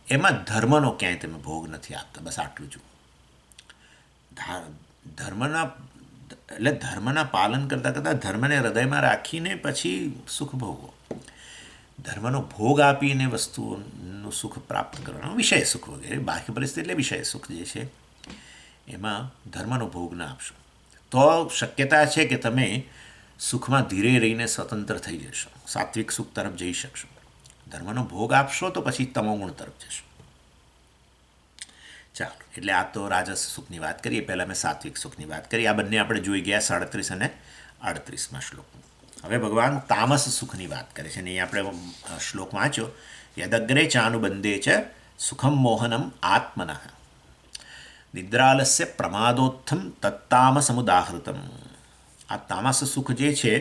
એમાં ધર્મનો ક્યાંય તમે ભોગ નથી આપતા. બસ આટલું જુઓ. ધર્મના પાલન કરતાં ધર્મને હૃદયમાં રાખીને પછી સુખ ભોગવો. ધર્મનો ભોગ આપીને વસ્તુઓનું સુખ પ્રાપ્ત કરવાનું, વિષય સુખ વગેરે, બાહ્ય પરિસ્થિતિ એટલે વિષય સુખ જે છે એમાં ધર્મનો ભોગ ના આપશો તો શક્યતા છે કે તમે સુખમાં ધીરે રહીને સ્વતંત્ર થઈ જશો, સાત્વિક સુખ તરફ જઈ શકશો. ધર્મનો ભોગ આપશો તો પછી તમોગુણ તરફ જશો. ચાલો, એટલે આ તો રાજસ સુખની વાત કરીએ. પહેલાં મેં સાત્વિક સુખની વાત કરી. આ બંને આપણે જોઈ ગયા 37 અને 38માં શ્લોક. હવે ભગવાન તામસ સુખની વાત કરે છે. અને એ આપણે શ્લોક વાંચ્યો, યદગ્રે ચાનુબંધે ચ સુખમ મોહનમ આત્મનઃ નિદ્રાલસ્ય પ્રમાદોત્થમ તત્તામસમુદાહૃતમ. આ તામસ સુખ જે છે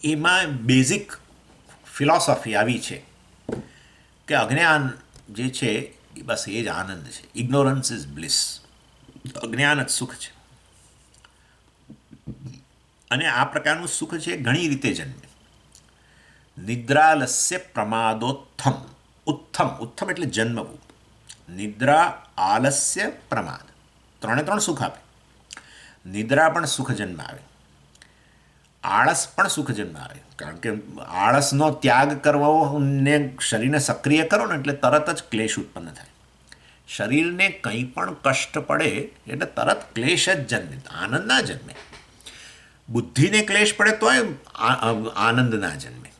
એમાં બેઝિક ફિલોસોફી આવી છે કે અજ્ઞાન જે છે બસ એ જ આનંદ છે. Ignorance is bliss. અજ્ઞાન જ સુખ છે. અને આ પ્રકારનું સુખ છે ઘણી રીતે જન્મે. નિદ્રાલસ્ય પ્રમાદોત્થમ. ઉત્થમ ઉત્થમ એટલે જન્મવું. નિદ્રા આલસ્ય પ્રમાદ ત્રણે સુખ આપે. નિદ્રા પણ સુખ જન્મ આવે, આળસ પણ સુખ જન્મ આવે. કારણ કે આળસનો ત્યાગ કરવો ને શરીરને સક્રિય કરો ને એટલે તરત જ ક્લેશ ઉત્પન્ન થાય. શરીરને કંઈ પણ કષ્ટ પડે એટલે તરત ક્લેશ જ જન્મે, આનંદ ના જન્મે. બુદ્ધિને ક્લેશ પડે તોય આનંદ ના જન્મે.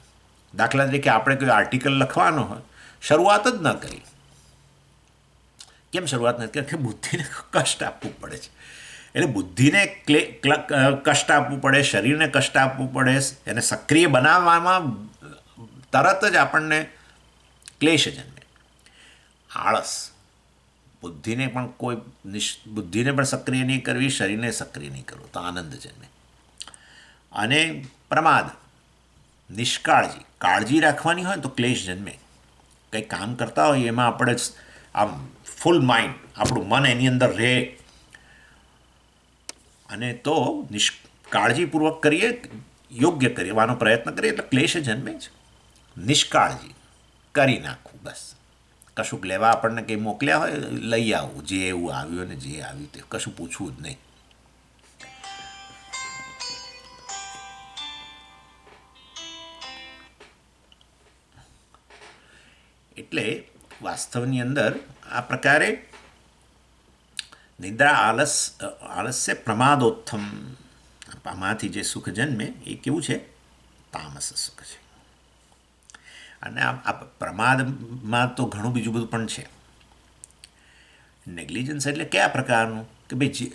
દાખલા તરીકે આપણે કોઈ આર્ટિકલ લખવાનો હોય, શરૂઆત જ ન કરી. કેમ શરૂઆત નથી? કારણ કે બુદ્ધિને કષ્ટ આપવું પડે છે. એટલે બુદ્ધિને કષ્ટ આપવું પડે, શરીરને કષ્ટ આપવું પડે, એને સક્રિય બનાવવામાં તરત જ આપણને ક્લેશ જન્મે. આળસ બુદ્ધિને પણ સક્રિય નહીં કરવી, શરીરને સક્રિય નહીં કરવું તો આનંદ જન્મે. અને પ્રમાદ નિષ્કાળજી, કાળજી રાખવાની હોય તો ક્લેશ જન્મે. કંઈ કામ કરતા હોય એમાં આપણે આમ ફૂલ માઇન્ડ, આપણું મન એની અંદર રહે અને તો કાળજીપૂર્વક કરીએ, યોગ્ય કરવાનો પ્રયત્ન કરીએ એટલે ક્લેશ જન્મે જ. નિષ્કાળજી કરી નાખવું, બસ. કશુંક લેવા આપણને કંઈ મોકલ્યા હોય લઈ આવવું, જે એવું આવ્યું અને જે આવ્યું તે, કશું પૂછવું જ નહીં. એટલે વાસ્તવની અંદર આ પ્રકારે નિદ્રા આલસ્ય પ્રમાદોત્થમ, આમાંથી જે સુખ જન્મે એ કેવું છે? તામસ સુખ છે. અને આ પ્રમાદમાં તો ઘણું બીજું બધું પણ છે. નેગ્લિજન્સ એટલે કયા પ્રકારનું? કે ભાઈ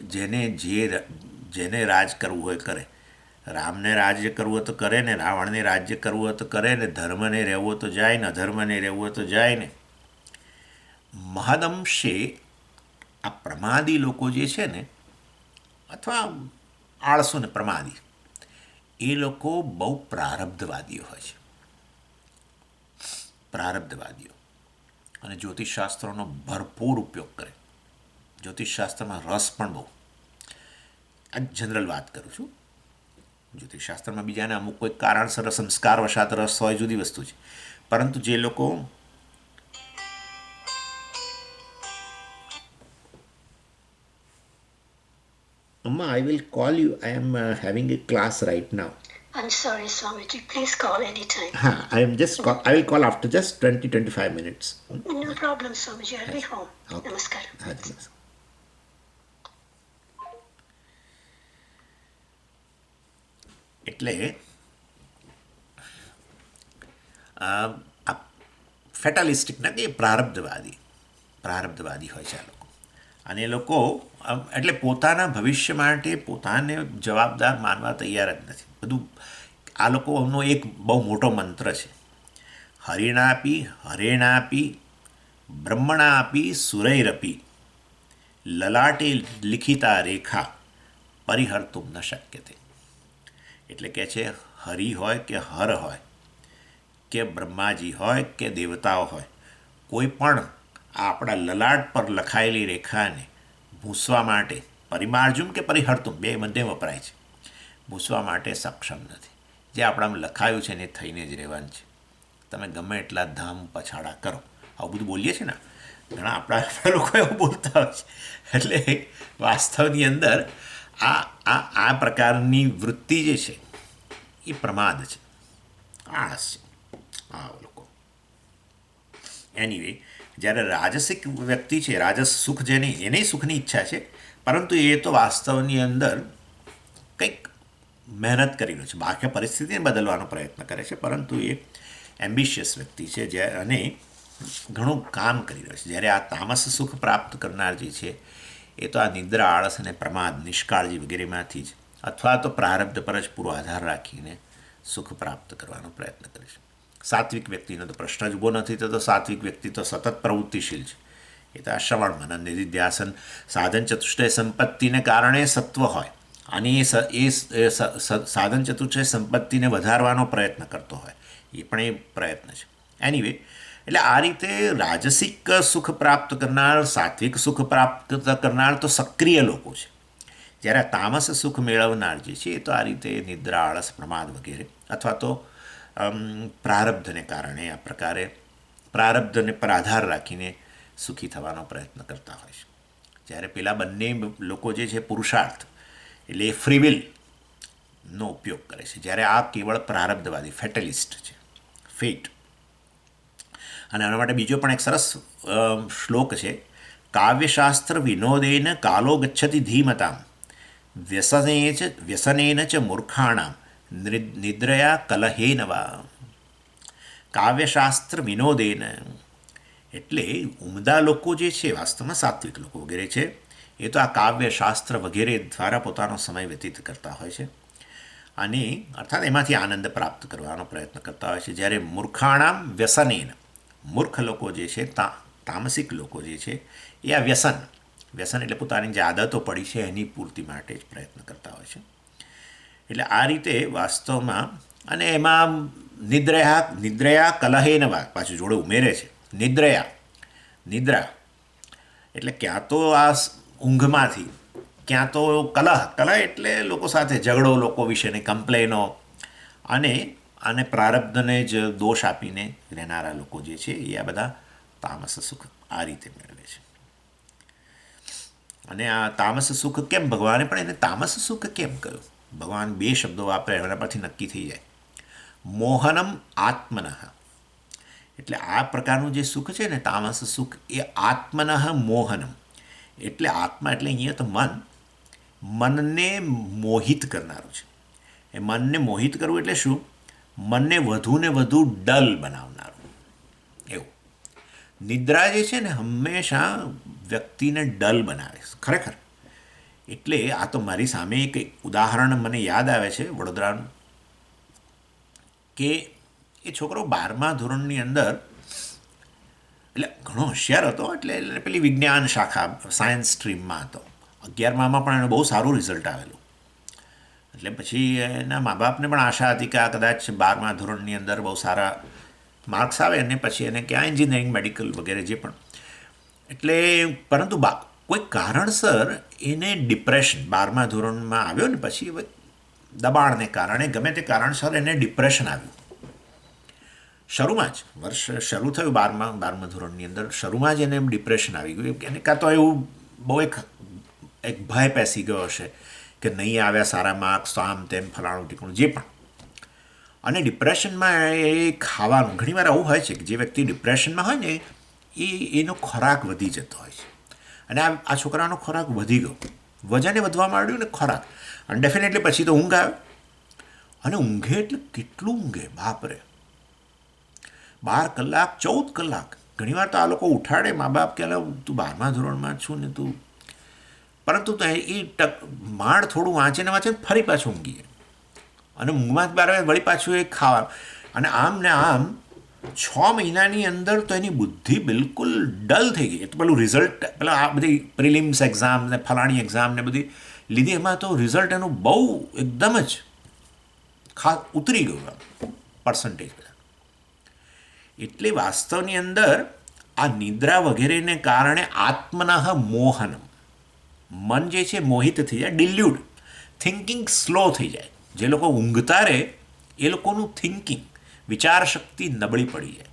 જેને રાજ કરવું હોય કરે. રામને રાજ્ય કરવું હોય તો કરે ને, રાવણને રાજ્ય કરવું હોય તો કરે ને, ધર્મને રહેવું હોય તો જાય ને, અધર્મને રહેવું હોય તો જાય ને. મહદંશે આ પ્રમાદી લોકો જે છે ને, અથવા આળસો ને પ્રમાદી, એ લોકો બહુ પ્રારબ્ધવાદીઓ હોય છે. પ્રારબ્ધવાદીઓ અને જ્યોતિષશાસ્ત્રોનો ભરપૂર ઉપયોગ કરે. જ્યોતિષશાસ્ત્રમાં રસ પણ બહુ. આ જનરલ વાત કરું છું. જ્યોતિષશાસ્ત્રમાં બીજાને અમુક કોઈ કારણસર સંસ્કાર વશાત રસ હોય જુદી વસ્તુ છે. પરંતુ જે લોકો Amma, I will call you. I am having a class right now. I'm sorry, Swamiji. Please call anytime. I will call after just 20-25 minutes. No problem, Swamiji. I'll be home. Okay. Namaskar. એટલે ફેટાલિસ્ટિક ના કે પ્રારબ્ધવાદી હોય છે આ લોકો. અને એ લોકો એટલે પોતાના ભવિષ્ય માટે પોતાને જવાબદાર માનવા તૈયાર જ નથી. બધું આ લોકોનો એક બહુ મોટો મંત્ર છે, હરિણાપી હરેણાપી બ્રહ્મણાપી સુરૈરપી લલાટે લિખિતા રેખા પરિહર્તુમ ન શક્યતે. એટલે કે છે હરિ હોય કે હર હોય કે બ્રહ્માજી હોય કે દેવતાઓ હોય, કોઈ પણ આપણા લલાટ પર લખાયેલી રેખાને ભૂંસવા માટે, પરિમાર્જુમ કે પરિહર્તુમ બે મધ્ય વપરાય છે, ભૂંસવા માટે સક્ષમ નથી. જે આપણામાં લખાયું છે એને થઈને જ રહેવાનું છે. તમે ગમે એટલા ધામ પછાડા કરો, આવું બધું બોલીએ છીએ ને, ઘણા આપણા લોકો એવું બોલતા હોય છે. એટલે વાસ્તવની અંદર આ પ્રકારની વૃત્તિ જે છે એ પ્રમાદ છે, આળસ છે આ લોકો. એનીવે, જ્યારે રાજસિક વ્યક્તિ છે, રાજસ સુખ જેની, એને સુખની ઈચ્છા છે, પરંતુ એ તો વાસ્તવની અંદર કંઈક મહેનત કરી રહ્યો છે, બાહ્ય પરિસ્થિતિને બદલવાનો પ્રયત્ન કરે છે, પરંતુ એ એમ્બિશિયસ વ્યક્તિ છે અને ઘણું કામ કરી રહ્યો છે. જ્યારે આ તામસ સુખ પ્રાપ્ત કરનાર જે છે એ તો આ નિદ્રા, આળસ અને પ્રમાદ, નિષ્કાળજી વગેરેમાંથી જ, અથવા તો પ્રારબ્ધ પર જ પૂરો આધાર રાખીને સુખ પ્રાપ્ત કરવાનો પ્રયત્ન કરે છે. સાત્વિક વ્યક્તિનો તો પ્રશ્ન જ ઊભો નથી થતો. સાત્વિક વ્યક્તિ તો સતત પ્રવૃત્તિશીલ છે. એ તો આ શ્રવણ, મનન, નિધિધ્યાસન, સાધન ચતુષ્ટય સંપત્તિને કારણે સત્વ હોય અને એ સાધન ચતુષ્ટય સંપત્તિને વધારવાનો પ્રયત્ન કરતો હોય, એ પણ એ પ્રયત્ન છે. એનીવે, એટલે આ રીતે રાજસિક સુખ પ્રાપ્ત કરનાર, સાત્વિક સુખ પ્રાપ્ત કરનાર તો સક્રિય લોકો છે. જ્યારે આ તામસ સુખ મેળવનાર જે છે એ તો આ રીતે નિદ્રા, આળસ, પ્રમાદ વગેરે અથવા તો પ્રારબ્ધને કારણે આ પ્રકારે પ્રારબ્ધને પર આધાર રાખીને સુખી થવાનો પ્રયત્ન કરતા હોય છે. જ્યારે પેલા બંને લોકો જે છે પુરુષાર્થ એટલે એ ફ્રીવિલનો ઉપયોગ કરે છે, જ્યારે આ કેવળ પ્રારબ્ધવાદી ફેટલિસ્ટ છે, ફેટ. અને આના માટે બીજો પણ એક સરસ શ્લોક છે. કાવ્યશાસ્ત્ર વિનોદેન કાલો ગચ્છતિ ધીમતામ વ્યસનેન ચ મૂર્ખાણામ નિદ્રયા કલહેન વા. કાવ્યશાસ્ત્ર વિનોદેન એટલે ઉમદા લોકો જે છે, વાસ્તવમાં સાત્વિક લોકો વગેરે છે, એ તો આ કાવ્યશાસ્ત્ર વગેરે દ્વારા પોતાનો સમય વ્યતીત કરતા હોય છે અને અર્થાત એમાંથી આનંદ પ્રાપ્ત કરવાનો પ્રયત્ન કરતા હોય છે. જ્યારે મૂર્ખાણામ વ્યસનેન, મૂર્ખ લોકો જે છે, તામસિક લોકો જે છે, એ આ વ્યસન એટલે પોતાની જે આદતો પડી છે એની પૂર્તિ માટે જ પ્રયત્ન કરતા હોય છે. એટલે આ રીતે વાસ્તવમાં, અને એમાં નિદ્રયા કલહેન વા પાછું જોડે ઉમેરે છે. નિદ્રા એટલે ક્યાં તો આ ઊંઘમાંથી, ક્યાં તો કલહ એટલે લોકો સાથે ઝઘડો, લોકો વિશેની કમ્પ્લેનો, અને પ્રારબ્ધને જ દોષ આપીને રહેનારા લોકો જે છે એ આ બધા તામસ સુખ આ રીતે મેળવે છે. અને આ તામસ સુખ કેમ, ભગવાને પણ એને તામસ સુખ કેમ કહ્યું? ભગવાન બે શબ્દો વાપરે, એના પરથી નક્કી થઈ જાય. મોહનમ આત્મનઃ એટલે આ પ્રકારનું જે સુખ છે ને તામસ સુખ, એ આત્મનઃ મોહનમ એટલે આત્મા એટલે અહીંયા તો મનને મોહિત કરનારું છે. એ મનને મોહિત કરવું એટલે શું? મનને વધુ ને વધુ ડલ બનાવનારું. એવું નિદ્રા જે છે ને હંમેશા વ્યક્તિને ડલ બનાવે છે ખરેખર. એટલે આ તો મારી સામે એક ઉદાહરણ મને યાદ આવે છે વડોદરાનું, કે એ છોકરો 12મા ધોરણની અંદર, એટલે ઘણો હોશિયાર હતો, એટલે પેલી વિજ્ઞાન શાખા સાયન્સ સ્ટ્રીમમાં હતો. 11મામાં પણ એને બહુ સારું રિઝલ્ટ આવેલું. એટલે પછી એના મા બાપને પણ આશા હતી કે આ કદાચ 12મા ધોરણની અંદર બહુ સારા માર્ક્સ આવે અને પછી એને ક્યાં એન્જિનિયરિંગ, મેડિકલ વગેરે જે પણ. એટલે પરંતુ કોઈ કારણસર એને ડિપ્રેશન, 12મા ધોરણમાં આવ્યો ને પછી દબાણને કારણે, ગમે તે કારણસર એને ડિપ્રેશન આવ્યું. શરૂમાં જ વર્ષ શરૂ થયું 12મા ધોરણની અંદર, શરૂમાં જ એને ડિપ્રેશન આવી ગયું. એને કાં તો એવું બહુ એક ભય પેસી ગયો હશે કે નહીં આવ્યા સારા માર્ક્સ, તો આમ તેમ ફલાણું ટીકણું જે પણ. અને ડિપ્રેશનમાં એ ખાવાનું, ઘણીવાર આવું હોય છે કે જે વ્યક્તિ ડિપ્રેશનમાં હોય ને એનો ખોરાક વધી જતો હોય છે. અને આ છોકરાનો ખોરાક વધી ગયો, વજને વધવા માંડ્યું ને ખોરાક, અને ડેફિનેટલી પછી તો ઊંઘ આવે. અને ઊંઘે એટલે કેટલું ઊંઘે બાપરે, 12 કલાક, 14 કલાક. ઘણીવાર તો આ લોકો ઉઠાડે મા બાપ કે તું 12મા ધોરણમાં છું ને તું, પરંતુ એ માંડ થોડું વાંચે ને ફરી પાછું ઊંઘી જાય. અને ઊંઘમાં જ 12 વળી પાછું એ ખાવા. અને આમ ને આમ 6 મહિનાની અંદર તો એની બુદ્ધિ બિલકુલ ડલ થઈ ગઈ. તો પેલું રિઝલ્ટ, પેલા આ બધી પ્રિલિમ્સ એક્ઝામ ને ફલાણી એક્ઝામ ને બધી લીધી, એમાં તો રિઝલ્ટ એનું બહુ એકદમ જ ઉતરી ગયું પર્સન્ટેજ બધા. એટલે વાસ્તવની અંદર આ નિદ્રા વગેરેને કારણે આત્મનઃ મોહનમ, મન જે છે મોહિત થઈ જાય, ડિલ્યુડ, થિંકિંગ સ્લો થઈ જાય. જે લોકો ઊંઘતા રહે એ લોકોનું થિંકિંગ, વિચાર શક્તિ નબળી પડી જાય,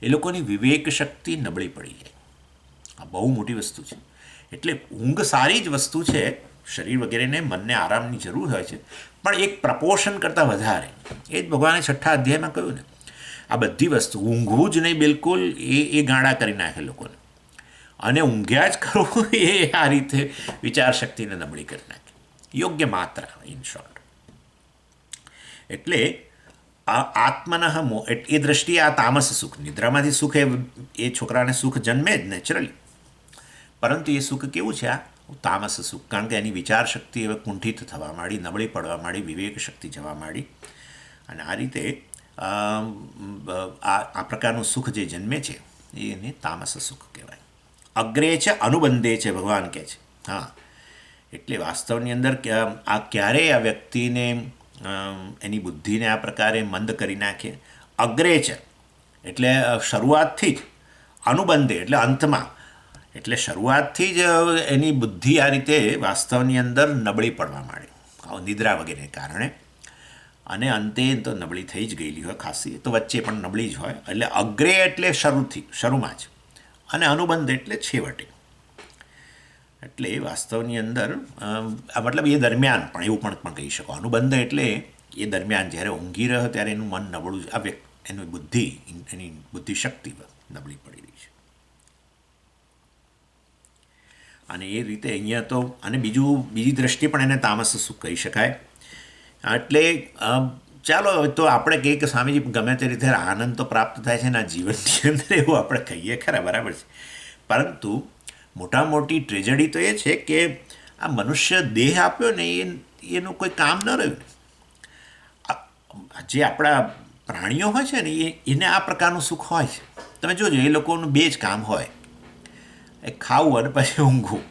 એ લોકોની વિવેક શક્તિ નબળી પડી જાય. આ બહુ મોટી વસ્તુ છે. એટલે ઊંઘ સારી જ વસ્તુ છે, શરીર વગેરેને, મનને આરામની જરૂર હોય છે, પણ એક પ્રપોર્શન કરતાં વધારે. એ જ ભગવાને 6થા અધ્યાયમાં કહ્યું ને, આ બધી વસ્તુ, ઊંઘવું જ નહીં બિલકુલ, એ ગાંડા કરી નાખે લોકોને. અને ઊંઘ્યા જ કરવું એ આ રીતે વિચાર શક્તિને નબળી કરી નાખે. યોગ્ય માત્રા, ઇન શોર્ટ. એટલે આ આત્મનઃ એ દ્રષ્ટિએ આ તામસ સુખ, નિદ્રામાંથી સુખ, એ છોકરાને સુખ જન્મે જ નેચરલી, પરંતુ એ સુખ કેવું છે? આ તામસ સુખ. કારણ કે એની વિચાર શક્તિ હવે કુંઠિત થવા માંડી, નબળી પડવા માંડી, વિવેક શક્તિ જવા માંડી. અને આ રીતે આ પ્રકારનું સુખ જે જન્મે છે એને તામસ સુખ કહેવાય. અગ્રે છે અનુબંધે છે, ભગવાન કહે છે. હા, એટલે વાસ્તવની અંદર આ ક્યારેય આ વ્યક્તિને એની બુદ્ધિને આ પ્રકારે મંદ કરી નાખે. અગ્રે છે એટલે શરૂઆતથી જ, અનુબંધે એટલે અંતમાં, એટલે શરૂઆતથી જ એની બુદ્ધિ આ રીતે વાસ્તવની અંદર નબળી પડવા માંડી નિદ્રા વગેરે કારણે, અને અંતે તો નબળી થઈ જ ગયેલી હોય ખાસી, તો વચ્ચે પણ નબળી જ હોય. એટલે અગ્રે એટલે શરૂમાં જ, અને અનુબંધ એટલે છેવટે. એટલે વાસ્તવની અંદર મતલબ એ દરમિયાન પણ એવું પણ કહી શકો. અનુબંધ એટલે એ દરમિયાન જ્યારે ઊંઘી રહ્યો ત્યારે એનું મન નબળું એની બુદ્ધિ, એની બુદ્ધિશક્તિ નબળી પડી રહી છે. અને એ રીતે અહીંયા તો, અને બીજી દ્રષ્ટિએ પણ એને તામસ સુખ કહી શકાય. એટલે ચાલો તો આપણે કહીએ કે સ્વામીજી ગમે તે રીતે આનંદ તો પ્રાપ્ત થાય છે એના જીવનની અંદર, એવું આપણે કહીએ ખરા, બરાબર છે. પરંતુ મોટા મોટી ટ્રેજડી તો એ છે કે આ મનુષ્ય દેહ આપ્યો ને એનું કોઈ કામ ન રહ્યું. જે આપણા પ્રાણીઓ હોય છે ને એને આ પ્રકારનું સુખ હોય છે. તમે જોજો, એ લોકોનું બે જ કામ હોય, એ ખાવું અને પછી ઊંઘવું.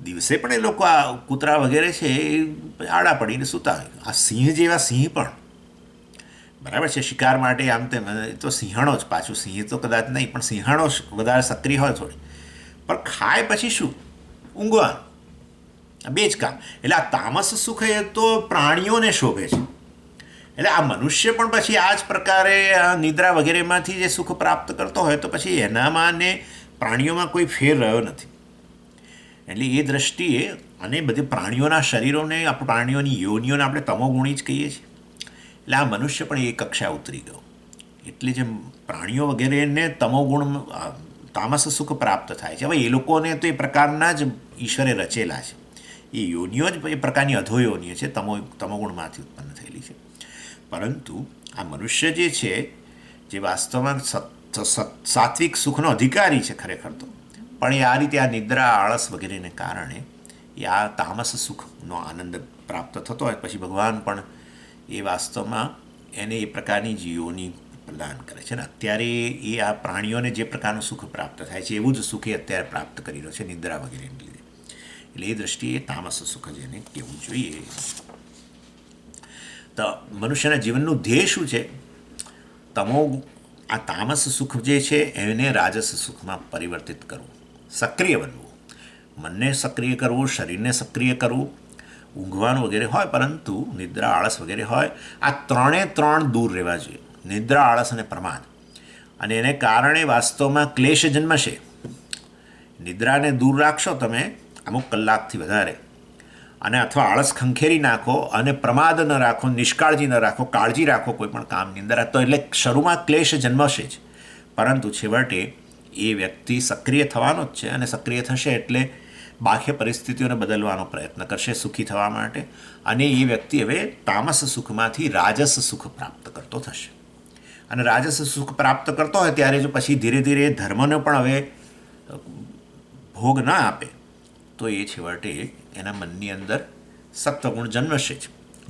દિવસે પણ એ લોકો આ કૂતરા વગેરે છે એ આડા પડીને સૂતા હોય. આ સિંહ જેવા સિંહ પણ બરાબર છે શિકાર માટે આમ તેમ, તો સિંહણો જ, પાછું સિંહ તો કદાચ નહીં, પણ સિંહણો વધારે સક્રિય હોય થોડી, પણ ખાય પછી શું? ઊંઘવાનું. આ બે જ કામ. એટલે આ તામસ સુખ એ તો પ્રાણીઓને શોભે છે. એટલે આ મનુષ્ય પણ પછી આ જ પ્રકારે નિદ્રા વગેરેમાંથી જે સુખ પ્રાપ્ત કરતો હોય તો પછી એનામાં ને પ્રાણીઓમાં કોઈ ફેર રહ્યો નથી. એટલે એ દ્રષ્ટિએ, અને બધી પ્રાણીઓના શરીરોને, પ્રાણીઓની યોનિઓને આપણે તમોગુણી જ કહીએ છીએ. એટલે આ મનુષ્ય પણ એ કક્ષા ઉતરી ગયો. એટલે જે પ્રાણીઓ વગેરેને તમોગુણ, તામસ સુખ પ્રાપ્ત થાય છે. હવે એ લોકોને તો એ પ્રકારના જ ઈશ્વરે રચેલા છે. એ યોનિઓ જ એ પ્રકારની અધોયોનિઓ છે, તમોગુણમાંથી ઉત્પન્ન થયેલી છે. પરંતુ આ મનુષ્ય જે છે, જે વાસ્તવમાં સાત્વિક સુખનો અધિકારી છે ખરેખર તો, પણ એ આ રીતે આ નિદ્રા, આળસ વગેરેને કારણે એ આ તામસ સુખનો આનંદ પ્રાપ્ત થતો હોય, પછી ભગવાન પણ એ વાસ્તવમાં એને એ પ્રકારની જીવોની પ્રદાન કરે છે. ને અત્યારે એ આ પ્રાણીઓને જે પ્રકારનું સુખ પ્રાપ્ત થાય છે એવું જ સુખ એ અત્યારે પ્રાપ્ત કરી રહ્યો છે નિદ્રા વગેરેને લીધે. એટલે એ દ્રષ્ટિએ તામસ સુખ જેને કહેવું જોઈએ. તો મનુષ્યના જીવનનું ધ્યેય શું છે? આ તામસ સુખ જે છે એને રાજસ સુખમાં પરિવર્તિત કરવું, સક્રિય બનવું, મનને સક્રિય કરવું, શરીરને સક્રિય કરવું, ઊંઘવાનું વગેરે હોય, પરંતુ નિદ્રા, આળસ વગેરે હોય, આ ત્રણ દૂર રહેવા જોઈએ. નિદ્રા, આળસ અને પ્રમાદ. અને એને કારણે વાસ્તવમાં ક્લેશ જન્મશે. નિદ્રાને દૂર રાખશો તમે અમુક કલાકથી વધારે, અને અથવા આળસ ખંખેરી નાખો, અને પ્રમાદ ન રાખો, નિષ્કાળજી ન રાખો, કાળજી રાખો કોઈ પણ કામની અંદર, તો એટલે શરૂમાં ક્લેશ જન્મશે જ. પરંતુ છેવટે એ વ્યક્તિ સક્રિય થવાનો જ છે, અને સક્રિય થશે એટલે બાહ્ય પરિસ્થિતિઓને બદલવાનો પ્રયત્ન કરશે સુખી થવા માટે, અને એ વ્યક્તિ હવે તામસ સુખમાંથી રાજસ સુખ પ્રાપ્ત કરતો થશે. અને રાજસ સુખ પ્રાપ્ત કરતો હોય ત્યારે જો પછી ધીરે ધીરે ધર્મનો પણ હવે ભોગ ન આપે, તો એ છેવટે એના મનની અંદર સત્વગુણ જન્મશે જ.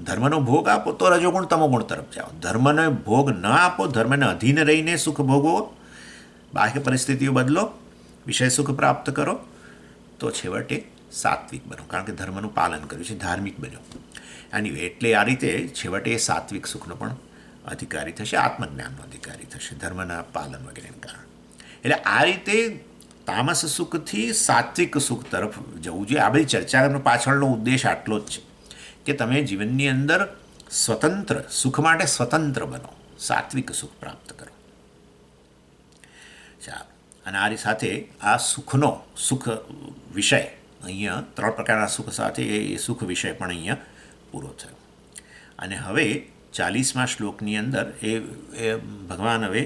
ધર્મનો ભોગ આપો તો રજોગુણ તમોગુણ તરફ જાઓ. ધર્મનો ભોગ ન આપો, ધર્મને અધીન રહીને સુખ ભોગવો, બાહ્ય પરિસ્થિતિઓ બદલો, વિષય સુખ પ્રાપ્ત કરો, તો છેવટે સાત્વિક બનો, કારણ કે ધર્મનું પાલન કર્યું છે, ધાર્મિક બન્યો. એની એટલે આ રીતે છેવટે સાત્વિક સુખનો પણ અધિકારી થશે, આત્મજ્ઞાનનો અધિકારી થશે, ધર્મના પાલન વગેરેને કારણે. એટલે આ રીતે તામસ સુખથી સાત્વિક સુખ તરફ જવું જોઈએ. આ બધી ચર્ચાનો પાછળનો ઉદ્દેશ આટલો જ છે કે તમે જીવનની અંદર સ્વતંત્ર, સુખ માટે સ્વતંત્ર બનો, સાત્વિક સુખ પ્રાપ્ત કરો. ચાલો, અને આ સાથે આ સુખ વિષય અહીંયા 3 પ્રકારના સુખ સાથે એ સુખ વિષય પણ અહીંયા પૂરો થયો. અને હવે 40મા શ્લોકની અંદર એ ભગવાન હવે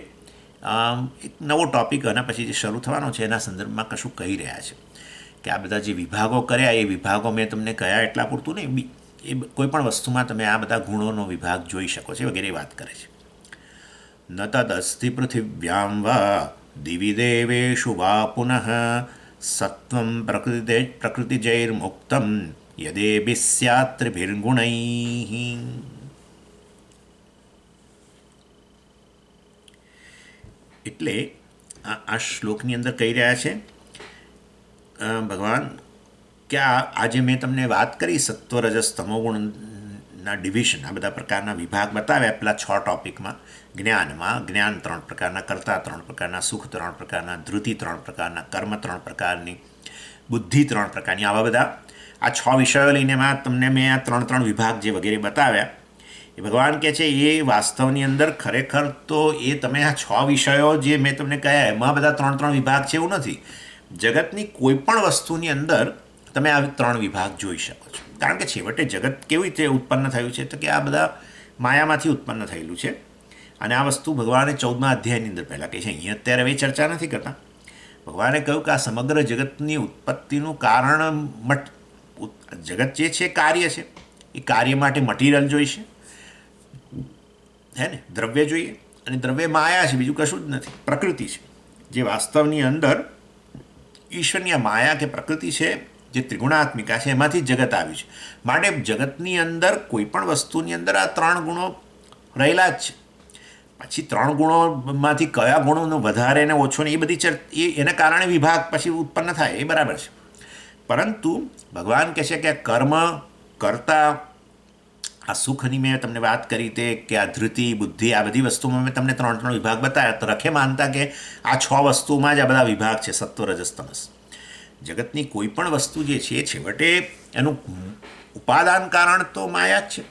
એક નવો ટૉપિક આના પછી જે શરૂ થવાનો છે એના સંદર્ભમાં કશું કહી રહ્યા છે કે આ બધા જે વિભાગો કર્યા એ વિભાગો મેં તમને કયા એટલા પૂરતું નહીં, એ કોઈ પણ વસ્તુમાં તમે આ બધા ગુણોનો વિભાગ જોઈ શકો છો વગેરે વાત કરે છે. ન તદસ્તિ પૃથિવ્યામ વા દિવિ દેવેષુ વા પુનઃ સત્વં પ્રકૃતિજૈર્મુક્તમ યદેભિ સ્યાત ત્રિભિર્ગુણૈઃ. એટલે આ શ્લોકની અંદર કહી રહ્યા છે ભગવાન કે આજે મેં તમને વાત કરી સત્વ રજસ તમોગુણ ના ડિવિઝન, આ બધા પ્રકારના વિભાગ બતાવ્યા પેલા 6 ટોપિકમાં. જ્ઞાનમાં જ્ઞાન 3 પ્રકારના, કર્તા 3 પ્રકારના, સુખ 3 પ્રકારના, ધૃતિ 3 પ્રકારના, કર્મ 3 પ્રકારની, બુદ્ધિ 3 પ્રકારની, આવા બધા આ 6 વિષયો લઈને તમને મેં આ 3 વિભાગ જે વગેરે બતાવ્યા, એ ભગવાન કહે છે એ વાસ્તવની અંદર ખરેખર તો એ તમે આ 6 વિષયો જે મેં તમને કહ્યા એમાં બધા 3 વિભાગ છે એવું નથી. જગતની કોઈ પણ વસ્તુની અંદર તમે આ 3 વિભાગ જોઈ શકો છો. કારણ કે છેવટે જગત કેવી રીતે ઉત્પન્ન થયું છે તો કે આ બધા માયામાંથી ઉત્પન્ન થયેલું છે. અને આ વસ્તુ ભગવાને 14મા અધ્યાયની અંદર પહેલાં કહે છે. અહીંયા અત્યારે હવે ચર્ચા નથી કરતા. ભગવાને કહ્યું કે આ સમગ્ર જગતની ઉત્પત્તિનું કારણ જગત જે છે કાર્ય છે. એ કાર્ય માટે મટીરિયલ જોઈશે, હે ને, દ્રવ્ય જોઈએ. અને દ્રવ્ય માયા છે, બીજું કશું જ નથી, પ્રકૃતિ છે. જે વાસ્તવની અંદર ઈશ્વરની આ માયા કે પ્રકૃતિ છે જે ત્રિગુણાત્મિકા છે એમાંથી જગત આવ્યું છે. માટે જગતની અંદર કોઈ પણ વસ્તુની અંદર આ 3 ગુણો રહેલા જ છે. પછી 3 ગુણોમાંથી કયા ગુણોનો વધારે ને ઓછો ને એ બધી એના કારણે વિભાગ પછી ઉત્પન્ન થાય, એ બરાબર છે. પરંતુ ભગવાન કહે છે કે કર્મ કરતા આ સુખની મેં તમને વાત કરી તે કે આ ધૃતિ બુદ્ધિ આ બધી વસ્તુમાં મેં તમને 3 વિભાગ બતાવ્યા. તો રખે માનતા કે આ 6 વસ્તુમાં જ આ બધા વિભાગ છે, સત્વ રજસ તમસ. જગતની કોઈ પણ વસ્તુ જે છે છેવટે એનું ઉપાદાન કારણ તો માયા જ છે,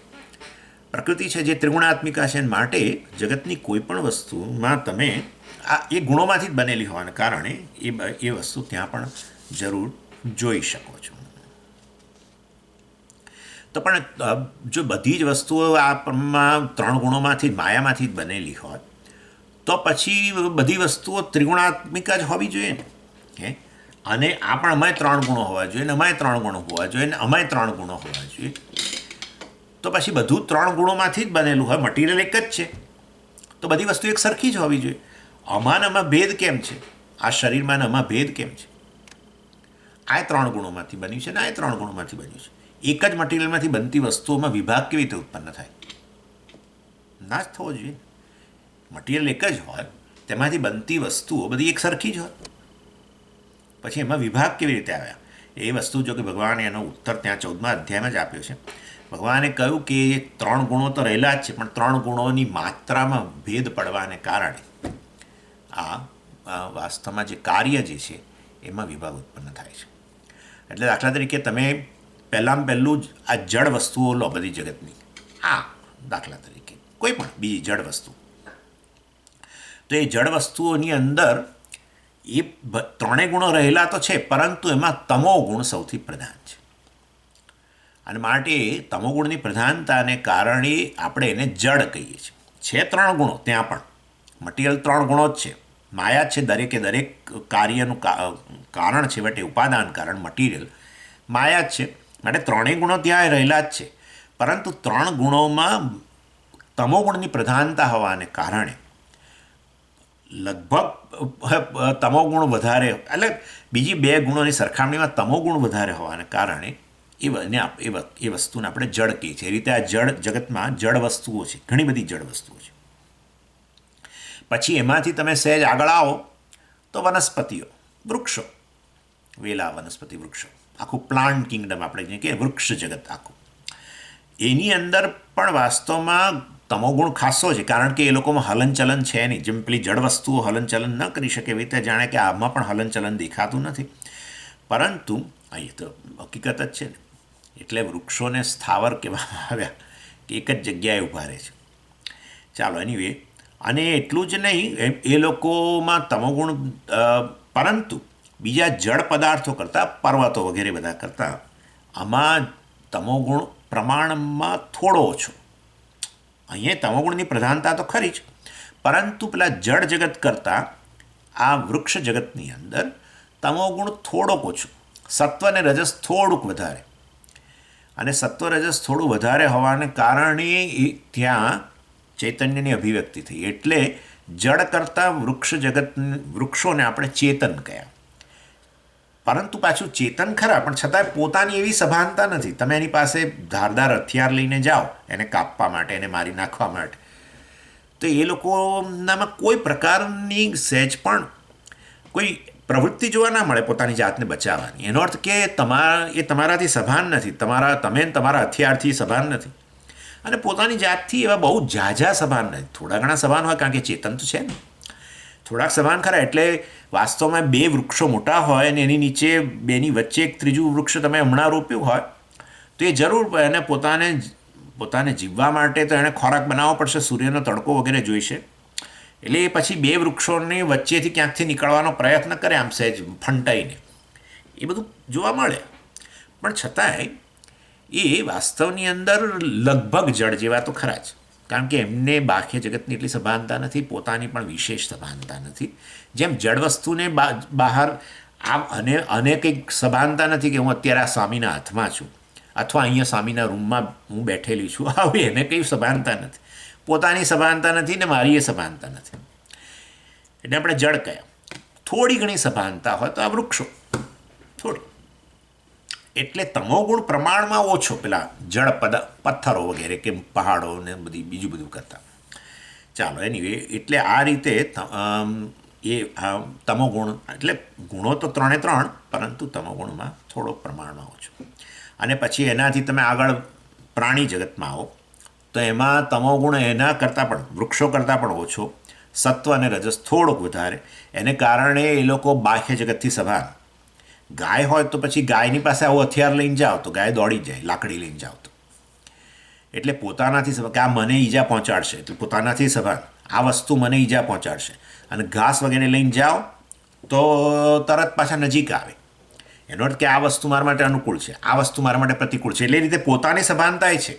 પ્રકૃતિ છે જે ત્રિગુણાત્મિકા છે. માટે જગતની કોઈ પણ વસ્તુમાં તમે આ એ ગુણોમાંથી જ બનેલી હોવાને કારણે એ વસ્તુ ત્યાં પણ જરૂર જોઈ શકો છો. તો પણ જો બધી જ વસ્તુઓ આમાં 3 ગુણોમાંથી માયામાંથી જ બનેલી હોય તો પછી બધી વસ્તુઓ ત્રિગુણાત્મિક જ હોવી જોઈએ ને, હે. અને આ પણ અમારે 3 ગુણો હોવા જોઈએ ને અમારે 3 ગુણો હોવા જોઈએ ને અમારે 3 ગુણો હોવા જોઈએ. તો પછી બધું 3 ગુણોમાંથી જ બનેલું હોય, મટીરિયલ એક જ છે, તો બધી વસ્તુ એક સરખી જ હોવી જોઈએ. આમાં ભેદ કેમ છે? આ શરીરમાં આમાં ભેદ કેમ છે? આ 3 ગુણોમાંથી બન્યું છે ને આ 3 ગુણોમાંથી બન્યું છે. એક જ મટીરિયલમાંથી બનતી વસ્તુઓમાં વિભાગ કેવી રીતે ઉત્પન્ન થાય? ના જ થવો જોઈએ. મટીરિયલ એક જ હોય, તેમાંથી બનતી વસ્તુઓ બધી એક સરખી જ હોય, પછી એમાં વિભાગ કેવી રીતે આવ્યા? એ વસ્તુ જો કે ભગવાને એનો ઉત્તર ત્યાં 14મા અધ્યાયમાં જ આપ્યો છે. ભગવાને કહ્યું કે 3 ગુણો તો રહેલા જ છે, પણ 3 ગુણોની માત્રામાં ભેદ પડવાને કારણે આ વાસ્તવમાં જે કાર્ય જે છે એમાં વિભાગ ઉત્પન્ન થાય છે. એટલે દાખલા તરીકે તમે પહેલું જ આ જડ વસ્તુઓ લો બધી જગતની, દાખલા તરીકે કોઈ પણ બીજી જડ વસ્તુ, તો એ જડ વસ્તુઓની અંદર એ 3 ગુણો રહેલા તો છે, પરંતુ એમાં તમો ગુણ સૌથી પ્રધાન છે. અને માટે તમોગુણની પ્રધાનતાને કારણે આપણે એને જડ કહીએ છીએ. છે 3 ગુણો ત્યાં પણ, મટીરિયલ 3 ગુણો જ છે, માયા જ છે. દરેકે દરેક કાર્યનું કારણ છે, વટે ઉપાદાન કારણ મટીરિયલ માયા જ છે. માટે 3 ગુણો ત્યાં રહેલા જ છે, પરંતુ 3 ગુણોમાં તમોગુણની પ્રધાનતા હોવાને કારણે લગભગ તમોગુણ વધારે, એટલે બીજી 2 ગુણોની સરખામણીમાં તમોગુણ વધારે હોવાને કારણે એ વસ્તુને આપણે જડ કહીએ છીએ. એ રીતે આ જગતમાં જડ વસ્તુઓ છે, ઘણી બધી જડ વસ્તુઓ છે. પછી એમાંથી તમે સહેજ આગળ આવો તો વનસ્પતિઓ, વૃક્ષો, વેલા વનસ્પતિ વૃક્ષો, આખું પ્લાન્ટ કિંગડમ આપણે જે કે વૃક્ષ જગત આખું, એની અંદર પણ વાસ્તવમાં તમોગુણ ખાસો છે. કારણ કે એ લોકોમાં હલનચલન છે નહીં. જેમ પેલી જડ વસ્તુઓ હલનચલન ન કરી શકે એવી રીતે જાણે કે આમાં પણ હલનચલન દેખાતું નથી, પરંતુ અહીં તો હકીકત જ છે ને. એટલે વૃક્ષોને સ્થાવર કહેવામાં આવ્યા કે એક જ જગ્યાએ ઊભા રહે છે. ચાલો, એનીવે. અને એટલું જ નહીં, એ લોકોમાં તમોગુણ, પરંતુ બીજા જળ પદાર્થો કરતાં, પર્વતો વગેરે બધા કરતાં આમાં તમોગુણ પ્રમાણમાં થોડો ઓછો. અહીંયા તમોગુણની પ્રધાનતા તો ખરી જ, પરંતુ પેલા જળ જગત કરતાં આ વૃક્ષ જગતની અંદર તમોગુણ થોડોક ઓછો, સત્વ અને રજસ થોડુંક વધારે. અને સત્વ રજસ થોડું વધારે હોવાને કારણે ત્યાં ચૈતન્યની અભિવ્યક્તિ થઈ. એટલે જળ કરતાં વૃક્ષોને આપણે ચેતન કહ્યા. પરંતુ પાછું ચેતન ખરા, પણ છતાંય પોતાની એવી સભાનતા નથી. તમે એની પાસે ધારદાર હથિયાર લઈને જાઓ એને કાપવા માટે, એને મારી નાખવા માટે, તો એ લોકોનામાં કોઈ પ્રકારની સહેજ પણ કોઈ પ્રવૃત્તિ જોવા ના મળે પોતાની જાતને બચાવવાની. એનો અર્થ કે એ તમારાથી સભાન નથી, તમે તમારા હથિયારથી સભાન નથી. અને પોતાની જાતથી એવા બહુ ઝાઝા સભાન નથી. થોડા ઘણા સભાન હોય, કારણ કે ચેતન તો છે ને. થોડાક સભાન ખરા, એટલે વાસ્તવમાં બે વૃક્ષો મોટા હોય અને એની નીચે બેની વચ્ચે એક ત્રીજું વૃક્ષ તમે હમણાં રોપ્યું હોય તો એ જરૂર એને પોતાને જીવવા માટે તો એણે ખોરાક બનાવવો પડશે, સૂર્યનો તડકો વગેરે જોઈશે. એટલે એ પછી બે વૃક્ષોની વચ્ચેથી ક્યાંકથી નીકળવાનો પ્રયત્ન કરે, આમ સહેજ ફંટાઈને. એ બધું જોવા મળે, પણ છતાંય એ વાસ્તવની અંદર લગભગ જળ જેવા તો ખરા જ, કારણ કે એમને બાહ્ય જગતની એટલી સભાનતા નથી, પોતાની પણ વિશેષ સભાનતા નથી. જેમ જળ વસ્તુને બહાર અને કંઈક સભાનતા નથી કે હું અત્યારે આ સ્વામીના હાથમાં છું અથવા અહીંયા સ્વામીના રૂમમાં હું બેઠેલી છું, આવી એને કંઈ સભાનતા નથી. પોતાની સભાનતા નથી ને મારી એ સભાનતા નથી. એટલે આપણે જળ કયા. થોડી ઘણી સભાનતા હોય તો આ વૃક્ષો થોડી. એટલે તમોગુણ પ્રમાણમાં ઓછો પેલા જળ પથ્થરો વગેરે કે પહાડો ને બીજું બધું કરતા. ચાલો એનીવે, એટલે આ રીતે એ તમોગુણ, એટલે ગુણો તો 3 પરંતુ તમોગુણમાં થોડો પ્રમાણમાં ઓછો. અને પછી એનાથી તમે આગળ પ્રાણી જગતમાં આવો તો એમાં તમોગુણ એના કરતાં પણ વૃક્ષો કરતાં પણ ઓછો, સત્વ અને રજસ થોડોક વધારે. એને કારણે એ લોકો બાહ્ય જગતથી સભાન. ગાય હોય તો પછી ગાયની પાસે આવું હથિયાર લઈને જાઓ તો ગાય દોડી જાય, લાકડી લઈને જાઓ તો. એટલે પોતાનાથી સભાન, કે આ મને ઈજા પહોંચાડશે એટલે પોતાનાથી સભાન, આ વસ્તુ મને ઈજા પહોંચાડશે. અને ઘાસ વગેરે લઈને જાઓ તો તરત પાછા નજીક આવે. એનો અર્થ કે આ વસ્તુ મારા માટે અનુકૂળ છે, આ વસ્તુ મારા માટે પ્રતિકૂળ છે. એટલે એ રીતે પોતાની સભાનતા છે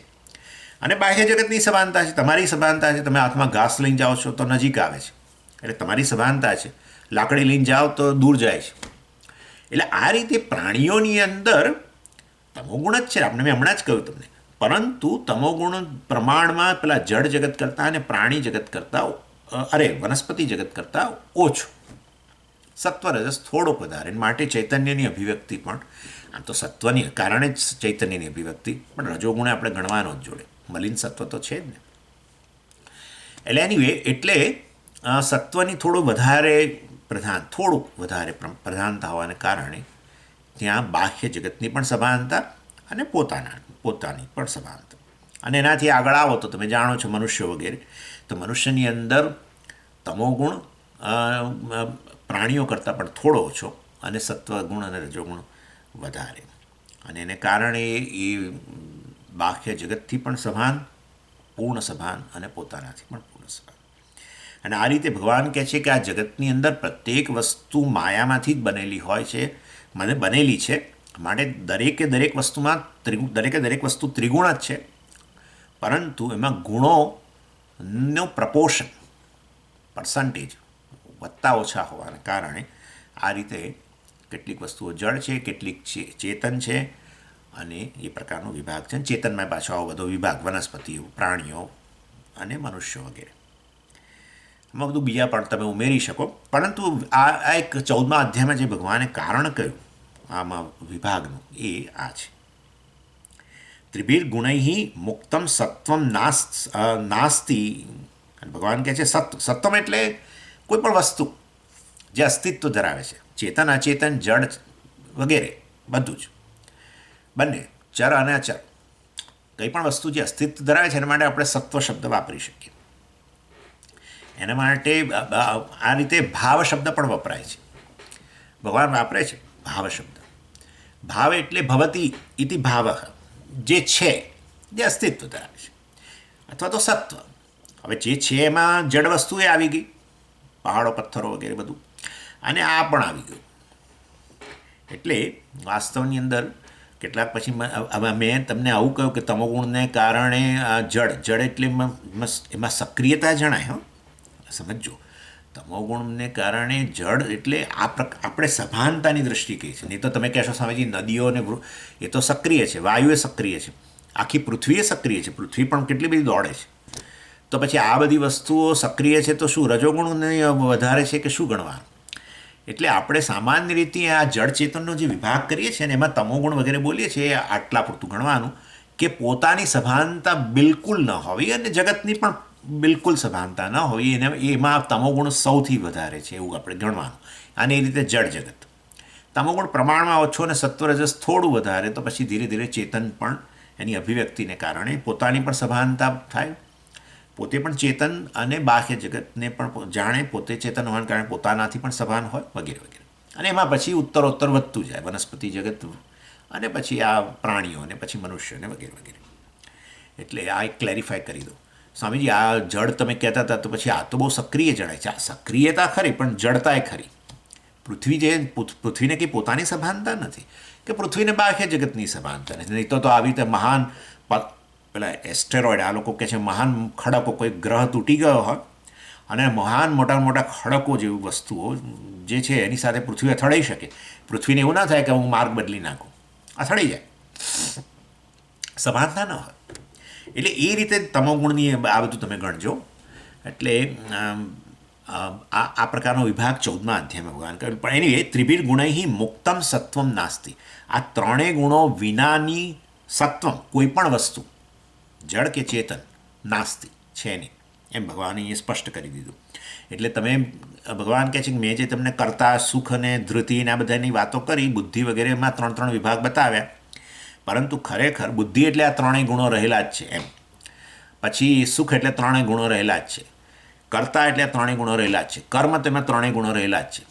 અને બાહ્ય જગતની સભાનતા છે. તમારી સભાનતા છે, તમે હાથમાં ઘાસ લઈને જાઓ છો તો નજીક આવે છે, એટલે તમારી સભાનતા છે. લાકડી લઈને જાઓ તો દૂર જાય છે. એટલે આ રીતે પ્રાણીઓની અંદર તમોગુણ જ છે, આપણે મેં હમણાં જ કહ્યું તમને. પરંતુ તમોગુણ પ્રમાણમાં પેલા જળ જગત કરતાં અને પ્રાણી જગત કરતાં, વનસ્પતિ જગત કરતાં ઓછું. સત્વ રજસ થોડોક વધારે, માટે ચૈતન્યની અભિવ્યક્તિ પણ, આમ તો સત્વની કારણે જ ચૈતન્યની અભિવ્યક્તિ, પણ રજોગુણે આપણે ગણવાનો જ જોડે. મલિન સત્વ તો છે જ ને. એટલે એનીવે, એટલે સત્વની થોડું વધારે થોડુંક વધારે પ્રધાનતા હોવાને કારણે ત્યાં બાહ્ય જગતની પણ સભાનતા અને પોતાની પણ સભાનતા. અને એનાથી આગળ આવો તો તમે જાણો છો મનુષ્ય વગેરે, તો મનુષ્યની અંદર તમોગુણ પ્રાણીઓ કરતાં પણ થોડો ઓછો અને સત્વગુણ અને રજોગુણ વધારે. અને એને કારણે એ બાહ્ય જગતથી પણ સભાન, પૂર્ણ સભાન અને પોતાનાથી પણ પૂર્ણ સભાન. અને આ રીતે ભગવાન કહે છે કે આ જગતની અંદર પ્રત્યેક વસ્તુ માયામાંથી જ બનેલી હોય છે, બનેલી છે. માટે દરેકે દરેક વસ્તુ ત્રિગુણ જ છે, પરંતુ એમાં ગુણોનો પ્રપોર્શન, પર્સન્ટેજ વધતા ઓછા હોવાને કારણે આ રીતે કેટલીક વસ્તુઓ જળ છે, કેટલીક ચેતન છે, અને એ પ્રકારનો વિભાગ છે. ચેતનમાં પાછો આવો બધો વિભાગ, વનસ્પતિઓ, પ્રાણીઓ અને મનુષ્યો વગેરે. આમાં બધું બીજા પણ તમે ઉમેરી શકો. પરંતુ આ એક 14મા અધ્યાયમાં જે ભગવાને કારણ કહ્યું આમાં વિભાગનું, એ આ છે. ત્રિભીર ગુણૈ મુક્તમ સત્વમ નાસ્તિ. ભગવાન કહે છે સત્વમ એટલે કોઈ પણ વસ્તુ જે અસ્તિત્વ ધરાવે છે, ચેતન અચેતન જડ વગેરે બધું જ, બંને ચર અને અચર, કંઈ પણ વસ્તુ જે અસ્તિત્વ ધરાવે છે એના માટે આપણે સત્વ શબ્દ વાપરી શકીએ. એના માટે આ રીતે ભાવ શબ્દ પણ વપરાય છે. ભગવાન વાપરે છે ભાવ શબ્દ. ભાવ એટલે ભવતી ઇતિ ભાવ, જે છે, જે અસ્તિત્વ ધરાવે છે, અથવા તો સત્વ. હવે જે છે એમાં જડ વસ્તુ એ આવી ગઈ, પહાડો પથ્થરો વગેરે બધું, અને આ પણ આવી ગયું. એટલે વાસ્તવની અંદર કેટલાક પછી મેં તમને આવું કહ્યું કે તમોગુણને કારણે આ જડ એટલે એમાં સક્રિયતા જણાય. સમજો, તમોગુણને કારણે જડ એટલે આપણે સભાનતાની દ્રષ્ટિ કહી છે. નહીં તો તમે કહેશો સ્વામીજી નદીઓ ને એ તો સક્રિય છે, વાયુ એ સક્રિય છે, આખી પૃથ્વી એ સક્રિય છે, પૃથ્વી પણ કેટલી બધી દોડે છે. તો પછી આ બધી વસ્તુઓ સક્રિય છે તો શું રજોગુણને વધારે છે કે શું ગણવાનું? એટલે આપણે સામાન્ય રીતે આ જળ ચેતનનો જે વિભાગ કરીએ છીએ ને એમાં તમોગુણ વગેરે બોલીએ છીએ, આટલા પૂરતું ગણવાનું કે પોતાની સભાનતા બિલકુલ ન હોવી અને જગતની પણ બિલકુલ સભાનતા ન હોવી, એમાં તમોગુણ સૌથી વધારે છે એવું આપણે ગણવાનું. અને એ રીતે જળ જગત તમોગુણ પ્રમાણમાં ઓછો અને સત્વરજસ થોડું વધારે, તો પછી ધીરે ધીરે ચેતન પણ એની અભિવ્યક્તિને કારણે પોતાની પણ સભાનતા થાય, પોતે પણ ચેતન અને બાહ્ય જગતને પણ જાણે, પોતે ચેતન હોવાને કારણે પોતાનાથી પણ સભાન હોય, વગેરે વગેરે. અને એમાં પછી ઉત્તરોત્તર વધતું જાય વનસ્પતિ જગત અને પછી આ પ્રાણીઓ અને પછી મનુષ્યને વગેરે વગેરે. એટલે આ એક ક્લેરિફાય કરી દો. સ્વામીજી, આ જડ તમે કહેતા હતા તો પછી આ તો બહુ સક્રિય જણાય છે. આ સક્રિયતા ખરી પણ જડતાય ખરી. પૃથ્વીને કંઈ પોતાની સભાનતા નથી કે પૃથ્વીને બાહ્ય જગતની સભાનતા નથી. નહીં તો આવી રીતે મહાન પેલા એસ્ટેરોઇડ, આ લોકો કહે છે મહાન ખડકો, કોઈ ગ્રહ તૂટી ગયો હોય અને મહાન મોટા મોટા ખડકો જેવી વસ્તુઓ જે છે એની સાથે પૃથ્વી અથડાઈ શકે. પૃથ્વીને એવું ના થાય કે હું માર્ગ બદલી નાખું, અથડાઈ જાય, સભાનતા ન હોય. એટલે એ રીતે તમોગુણની આ બધું તમે ગણજો. એટલે આ પ્રકારનો વિભાગ 14મા અધ્યાયમાં ભગવાન કર્યો. પણ એની ત્રિભિર ગુણૈ મુક્તમ સત્વમ નાસ્તિ. આ ત્રણેય ગુણો વિનાની સત્વમ કોઈ પણ વસ્તુ, જળ કે ચેતન, નાસ્તિ, છે નહીં, એમ ભગવાને એ સ્પષ્ટ કરી દીધું. એટલે તમે ભગવાન કહે છે કે મેં જે તમને કરતા, સુખ અને ધૃતિ આ બધાની વાતો કરી, બુદ્ધિ વગેરેમાં 3 વિભાગ બતાવ્યા, પરંતુ ખરેખર બુદ્ધિ એટલે આ ત્રણેય ગુણો રહેલા જ છે એમ. પછી સુખ એટલે ત્રણેય ગુણો રહેલા જ છે, કર્તા એટલે ત્રણેય ગુણો રહેલા જ છે, કર્મ તેમાં ત્રણેય ગુણો રહેલા જ છે.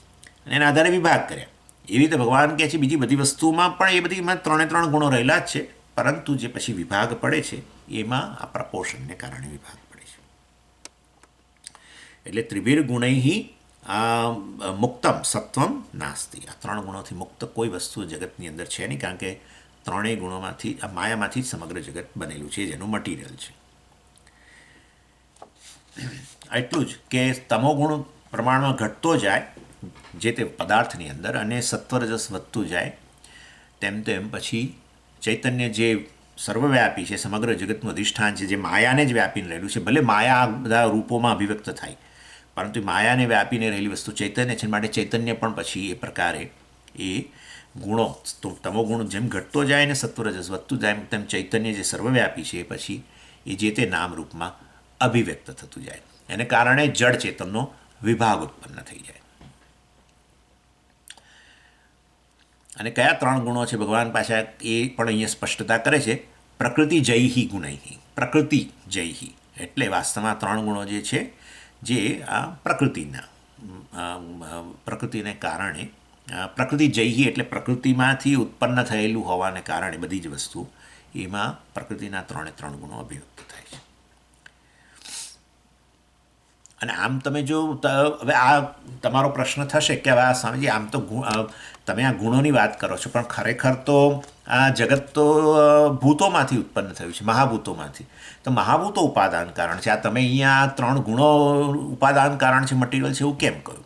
અને એના આધારે વિભાગ કર્યા. એવી રીતે ભગવાન કહે છે બીજી બધી વસ્તુઓમાં પણ એ બધીમાં 3 ગુણો રહેલા જ છે, પરંતુ જે પછી વિભાગ પડે છે એમાં આ પ્રપોર્શનને કારણે વિભાગ પડે છે. એટલે ત્રિભિર ગુણૈ મુક્તમ સત્વમ નાસ્તિ. આ 3 ગુણોથી મુક્ત કોઈ વસ્તુ જગતની અંદર છે નહીં, કારણ કે ત્રણેય ગુણોમાંથી, આ માયામાંથી જ સમગ્ર જગત બનેલું છે, જેનું મટીરિયલ છે. એટલું જ કે તમોગુણ પ્રમાણમાં ઘટતો જાય જે તે પદાર્થની અંદર અને સત્વરજસ વધતું જાય તેમ તેમ પછી ચૈતન્ય જે સર્વવ્યાપી છે, સમગ્ર જગતનું અધિષ્ઠાન છે, જે માયાને જ વ્યાપીને રહેલું છે. ભલે માયા બધા રૂપોમાં અભિવ્યક્ત થાય, પરંતુ માયાને વ્યાપીને રહેલી વસ્તુ ચૈતન્ય છે. માટે ચૈતન્ય પણ પછી એ પ્રકારે એ ગુણો, તો તમોગુણ જેમ ઘટતો જાય ને સત્વરજસ વધતું જાય તેમ ચૈતન્ય જે સર્વવ્યાપી છે એ પછી એ જે તે નામ રૂપમાં અભિવ્યક્ત થતું જાય. એને કારણે જડ ચેતનનો વિભાગ ઉત્પન્ન થઈ જાય. અને કયા 3 ગુણો છે ભગવાન પાછા એ પણ અહીંયા સ્પષ્ટતા કરે છે. પ્રકૃતિ જયહિ ગુણૈ. પ્રકૃતિ જયહિ એટલે વાસ્તવમાં 3 ગુણો જે છે જે આ પ્રકૃતિને કારણે, પ્રકૃતિ જયહિ એટલે પ્રકૃતિમાંથી ઉત્પન્ન થયેલું હોવાને કારણે બધી જ વસ્તુ, એમાં પ્રકૃતિના 3 ગુણો અભિવ્યક્ત થાય છે. અને આમ તમે જો હવે આ તમારો પ્રશ્ન થશે કે હવે આ સ્વામીજી આમ તો તમે આ ગુણોની વાત કરો છો, પણ ખરેખર તો આ જગત તો ભૂતોમાંથી ઉત્પન્ન થયું છે, મહાભૂતોમાંથી. તો મહાભૂતો ઉપાદાન કારણ છે. આ તમે અહીંયા 3 ગુણો ઉપાદાન કારણ છે, મટીરિયલ છે, એવું કેમ કહ્યું?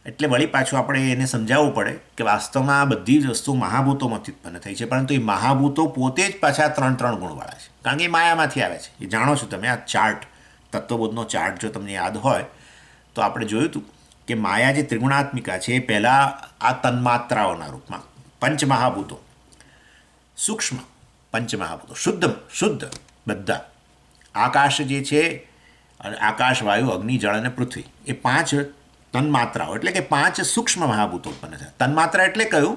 એટલે વળી પાછું આપણે એને સમજાવવું પડે કે વાસ્તવમાં આ બધી જ વસ્તુ મહાભૂતોમાંથી ઉત્પન્ન થઈ છે, પરંતુ એ મહાભૂતો પોતે જ પાછા 3 ગુણવાળા છે, કારણ કે એ માયામાંથી આવે છે. એ જાણો છો તમે. આ ચાર્ટ, તત્વબોધનો ચાર્ટ જો તમને યાદ હોય તો આપણે જોયું હતું કે માયા જે ત્રિગુણાત્મિકા છે એ પહેલાં આ તન્માત્રાઓના રૂપમાં પંચમહાભૂતો, સૂક્ષ્મ પંચમહાભૂતો, શુદ્ધ બધા, આકાશ જે છે, આકાશ, વાયુ, અગ્નિ, જળ અને પૃથ્વી, એ 5 તન્માત્રાઓ એટલે કે 5 સૂક્ષ્મ મહાભૂતો ઉત્પન્ન થયા. તન્માત્રા એટલે કયું?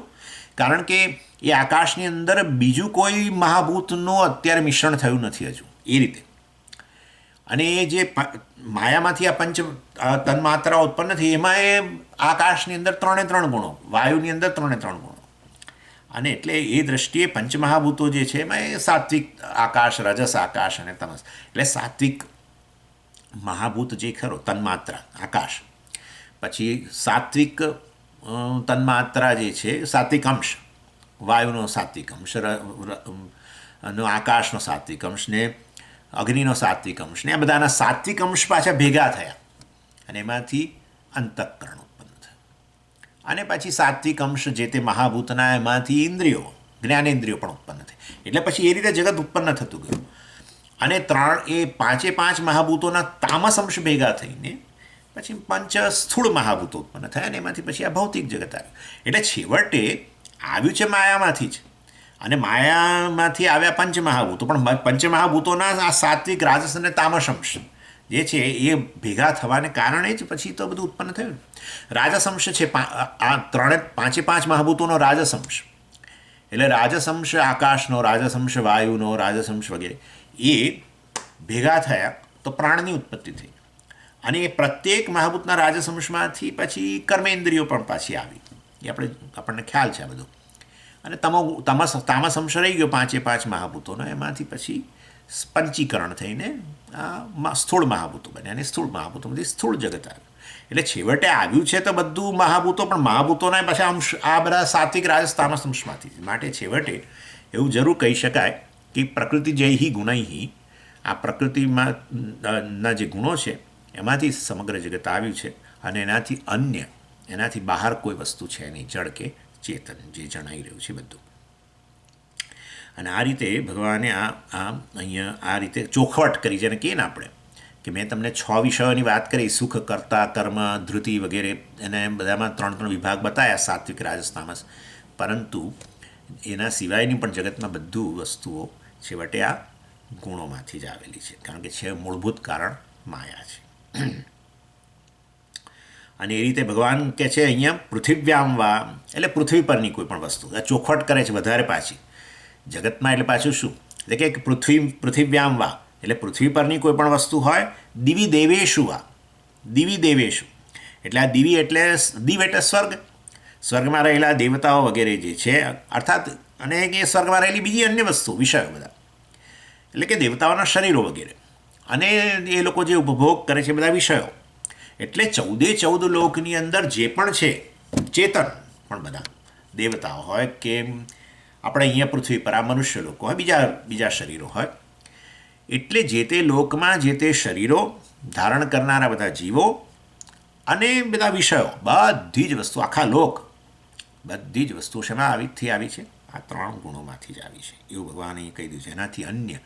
કારણ કે એ આકાશની અંદર બીજું કોઈ મહાભૂતનું અત્યારે મિશ્રણ થયું નથી હજુ, એ રીતે. અને એ જે માયામાંથી આ તન્માત્રા ઉત્પન્ન થઈ એમાં એ આકાશની અંદર 3 ગુણો, વાયુની અંદર 3 ગુણો. અને એટલે એ દૃષ્ટિએ પંચમહાભૂતો જે છે એમાં એ સાત્વિક આકાશ, રજસ આકાશ અને તમસ. એટલે સાત્વિક મહાભૂત જે ખરો તન્માત્રા આકાશ, પછી સાત્વિક તન્માત્રા જે છે સાત્વિક અંશ, વાયુનો સાત્વિક અંશ, આકાશનો સાત્વિક અંશ ને અગ્નિનો સાત્વિક અંશ ને આ બધાના સાત્વિક અંશ પાછા ભેગા થયા અને એમાંથી અંતઃકરણ ઉત્પન્ન થયું. અને પછી સાત્વિક અંશ જે તે મહાભૂતના એમાંથી ઇન્દ્રિયો, જ્ઞાનેન્દ્રિયો પણ ઉત્પન્ન થઈ. એટલે પછી એ રીતે જગત ઉત્પન્ન થતું ગયું. અને 5 મહાભૂતોના તામસ અંશ ભેગા થઈને પછી 5 સ્થૂળ મહાભૂતો ઉત્પન્ન થયા અને એમાંથી પછી આ ભૌતિક જગત આવ્યું. એટલે છેવટે આવ્યું છે માયામાંથી જ, અને માયામાંથી આવ્યા પંચમહાભૂતો, પણ પંચમહાભૂતોના આ સાત્વિક, રાજસ અને તામસ અંશ જે છે એ ભેગા થવાને કારણે જ પછી તો બધું ઉત્પન્ન થયું. રાજસ અંશ છે આ 5 મહાભૂતોનો રાજસ અંશ. એટલે રાજસંશ આકાશનો, રાજસંશ વાયુનો, રાજસંશ વગેરે એ ભેગા થયા તો પ્રાણની ઉત્પત્તિ થઈ. અને એ પ્રત્યેક મહાભૂતના રાજસંશમાંથી પછી કર્મેન્દ્રિયો પણ પાછી આવી. એ આપણને ખ્યાલ છે આ બધું. અને તામસંશ રહી ગયો 5 મહાભૂતોનો, એમાંથી પછી પંચીકરણ થઈને સ્થૂળ મહાભૂતો બન્યા, અને સ્થૂળ મહાભૂતોમાંથી સ્થૂળ જગત આવ્યું. એટલે છેવટે આવ્યું છે તો બધું મહાભૂતો, પણ મહાભૂતોના પાછા અંશ આ બધા સાત્વિક રાજસ તામસ અંશમાંથી. માટે છેવટે એવું જરૂર કહી શકાય કે પ્રકૃતિ જયહિ ગુણૈહિ, આ પ્રકૃતિમાં ના જે ગુણો છે એમાંથી સમગ્ર જગત આવ્યું છે. અને એનાથી અન્ય, એનાથી બહાર કોઈ વસ્તુ છે નહીં, જળ કે ચેતન, જે જણાઈ રહ્યું છે બધું. અને આ રીતે ભગવાને અહીંયા આ રીતે ચોખવટ કરી, જેને કહીએ ને આપણે કે મેં તમને 6 વિષયોની વાત કરી, સુખ, કર્તા, કર્મ, ધૃતિ વગેરે, એને બધામાં 3 વિભાગ બતાવ્યા, સાત્વિક, રાજસ, તામસ. પરંતુ એના સિવાયની પણ જગતમાં બધું વસ્તુઓ છેવટે આ ગુણોમાંથી જ આવેલી છે, કારણ કે છે મૂળભૂત કારણ માયા છે. અને એ રીતે ભગવાન કહે છે અહીંયા પૃથિવ્યામ વા, એટલે પૃથ્વી પરની કોઈ પણ વસ્તુ. આ ચોખવટ કરે છે વધારે પાછી જગતમાં. એટલે પાછું શું એટલે કે પૃથિવ્યામ વા એટલે પૃથ્વી પરની કોઈ પણ વસ્તુ હોય, દિવી દેવેશુ વા, દિવી દેવેશુ એટલે આ દિવી એટલે દિવ એટલે સ્વર્ગ, સ્વર્ગમાં રહેલા દેવતાઓ વગેરે જે છે, અર્થાત અને એ સ્વર્ગમાં રહેલી બીજી અન્ય વસ્તુ, વિષયો બધા, એટલે કે દેવતાઓના શરીરો વગેરે, અને એ લોકો જે ઉપભોગ કરે છે બધા વિષયો. એટલે 14 લોકની અંદર જે પણ છે ચેતન, પણ બધા દેવતાઓ હોય કે આપણે અહીંયા પૃથ્વી પર આ મનુષ્ય લોકો હોય, બીજા શરીરો હોય. એટલે જે તે લોકમાં જે તે શરીરો ધારણ કરનારા બધા જીવો અને બધા વિષયો, બધી જ વસ્તુ, આખા લોક, બધી જ વસ્તુઓ શેમાં આવી છે? આ 3 ગુણોમાંથી જ આવી છે, એવું ભગવાને અહીં કહી દીધું છે. એનાથી અન્ય,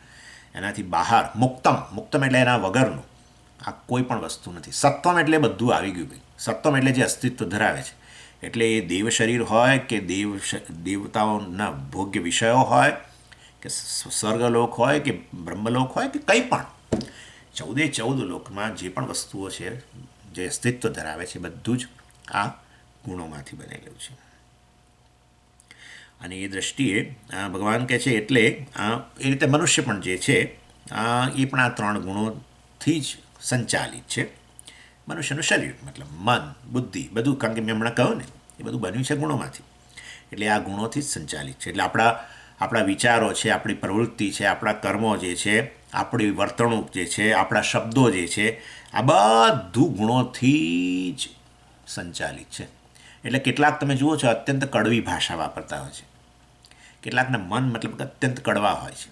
એનાથી બહાર, મુક્તમ એટલે એના વગરનું આ કોઈ પણ વસ્તુ નથી. સત્વમ એટલે બધું આવી ગયું ભાઈ. સત્વમ એટલે જે અસ્તિત્વ ધરાવે છે, એટલે એ દેવ શરીર હોય કે દેવતાઓના ભોગ્ય વિષયો હોય કે સ્વર્ગલોક હોય કે બ્રહ્મલોક હોય કે કંઈ પણ, 14 લોકમાં જે પણ વસ્તુઓ છે જે અસ્તિત્વ ધરાવે છે, બધું જ આ ગુણોમાંથી બનેલું છે. અને એ દ્રષ્ટિએ ભગવાન કહે છે એટલે એ રીતે મનુષ્ય પણ જે છે એ પણ આ 3 ગુણોથી જ સંચાલિત છે. મનુષ્યનું શરીર મતલબ મન, બુદ્ધિ, બધું, કારણ કે મેં હમણાં કહ્યું ને એ બધું બન્યું છે ગુણોમાંથી. એટલે આ ગુણોથી જ સંચાલિત છે. એટલે આપણા વિચારો છે, આપણી પ્રવૃત્તિ છે, આપણા કર્મો જે છે, આપણી વર્તણૂક જે છે, આપણા શબ્દો જે છે, આ બધું ગુણોથી જ સંચાલિત છે. એટલે કેટલાક તમે જુઓ છો અત્યંત કડવી ભાષા વાપરતા હોય છે, કેટલાકના મન મતલબ કે અત્યંત કડવા હોય છે,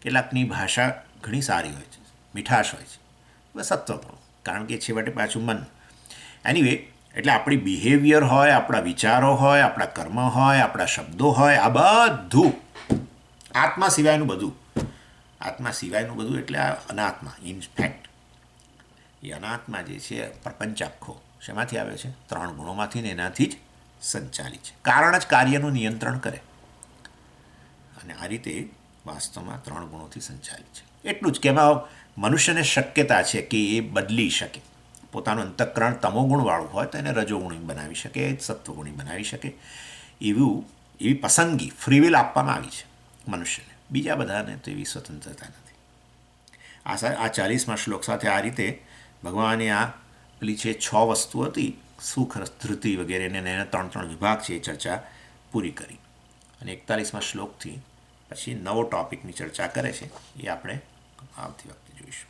કેટલાકની ભાષા ઘણી સારી હોય છે, મીઠાશ હોય છે, બસ સત્વપણું, કારણ કે છેવટે પાછું મન. એનીવે, એટલે આપણી બિહેવિયર હોય, આપણા વિચારો હોય, આપણા કર્મ હોય, આપણા શબ્દો હોય, આ બધું આત્મા સિવાયનું બધું, આત્મા સિવાયનું બધું એટલે આ અનાત્મા. ઇનફેક્ટ એ અનાત્મા જે છે પ્રપંચ આખો શેમાંથી આવે છે? 3 ગુણોમાંથી ને એનાથી જ સંચાલિત છે. કારણ જ કાર્યનું નિયંત્રણ કરે, અને આ રીતે વાસ્તવમાં 3 ગુણોથી સંચાલિત છે. એટલું જ કે એમાં મનુષ્યને શક્યતા છે કે એ બદલી શકે. પોતાનું અંતઃકરણ તમોગુણવાળું હોય તો એને રજોગુણી બનાવી શકે, સત્વગુણી બનાવી શકે. એવી પસંદગી, ફ્રીવિલ આપવામાં આવી છે મનુષ્યને. બીજા બધાને તો એવી સ્વતંત્રતા નથી. આ 40મા શ્લોક સાથે આ રીતે ભગવાને આ પેલી છે 6 વસ્તુ હતી, સુખ, ધૃતિ વગેરેને એના 3 વિભાગ છે, એ ચર્ચા પૂરી કરી. અને 41મા શ્લોકથી પછી નવો ટૉપિકની ચર્ચા કરે છે, એ આપણે આવતી વખતે જોઈશું.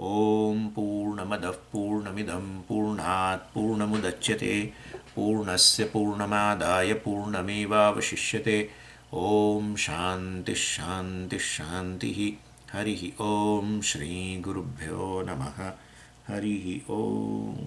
ઓમ પૂર્ણમદઃ પૂર્ણમિદં પૂર્ણાત પૂર્ણમુદચ્યતે પૂર્ણસ્ય પૂર્ણમાદાય પૂર્ણમેવાવશિષ્યતે. ઓમ શાંતિ શાંતિ શાંતિ. હરિ ઓમ. શ્રી ગુરુભ્યો નમઃ. હરિ ઓમ.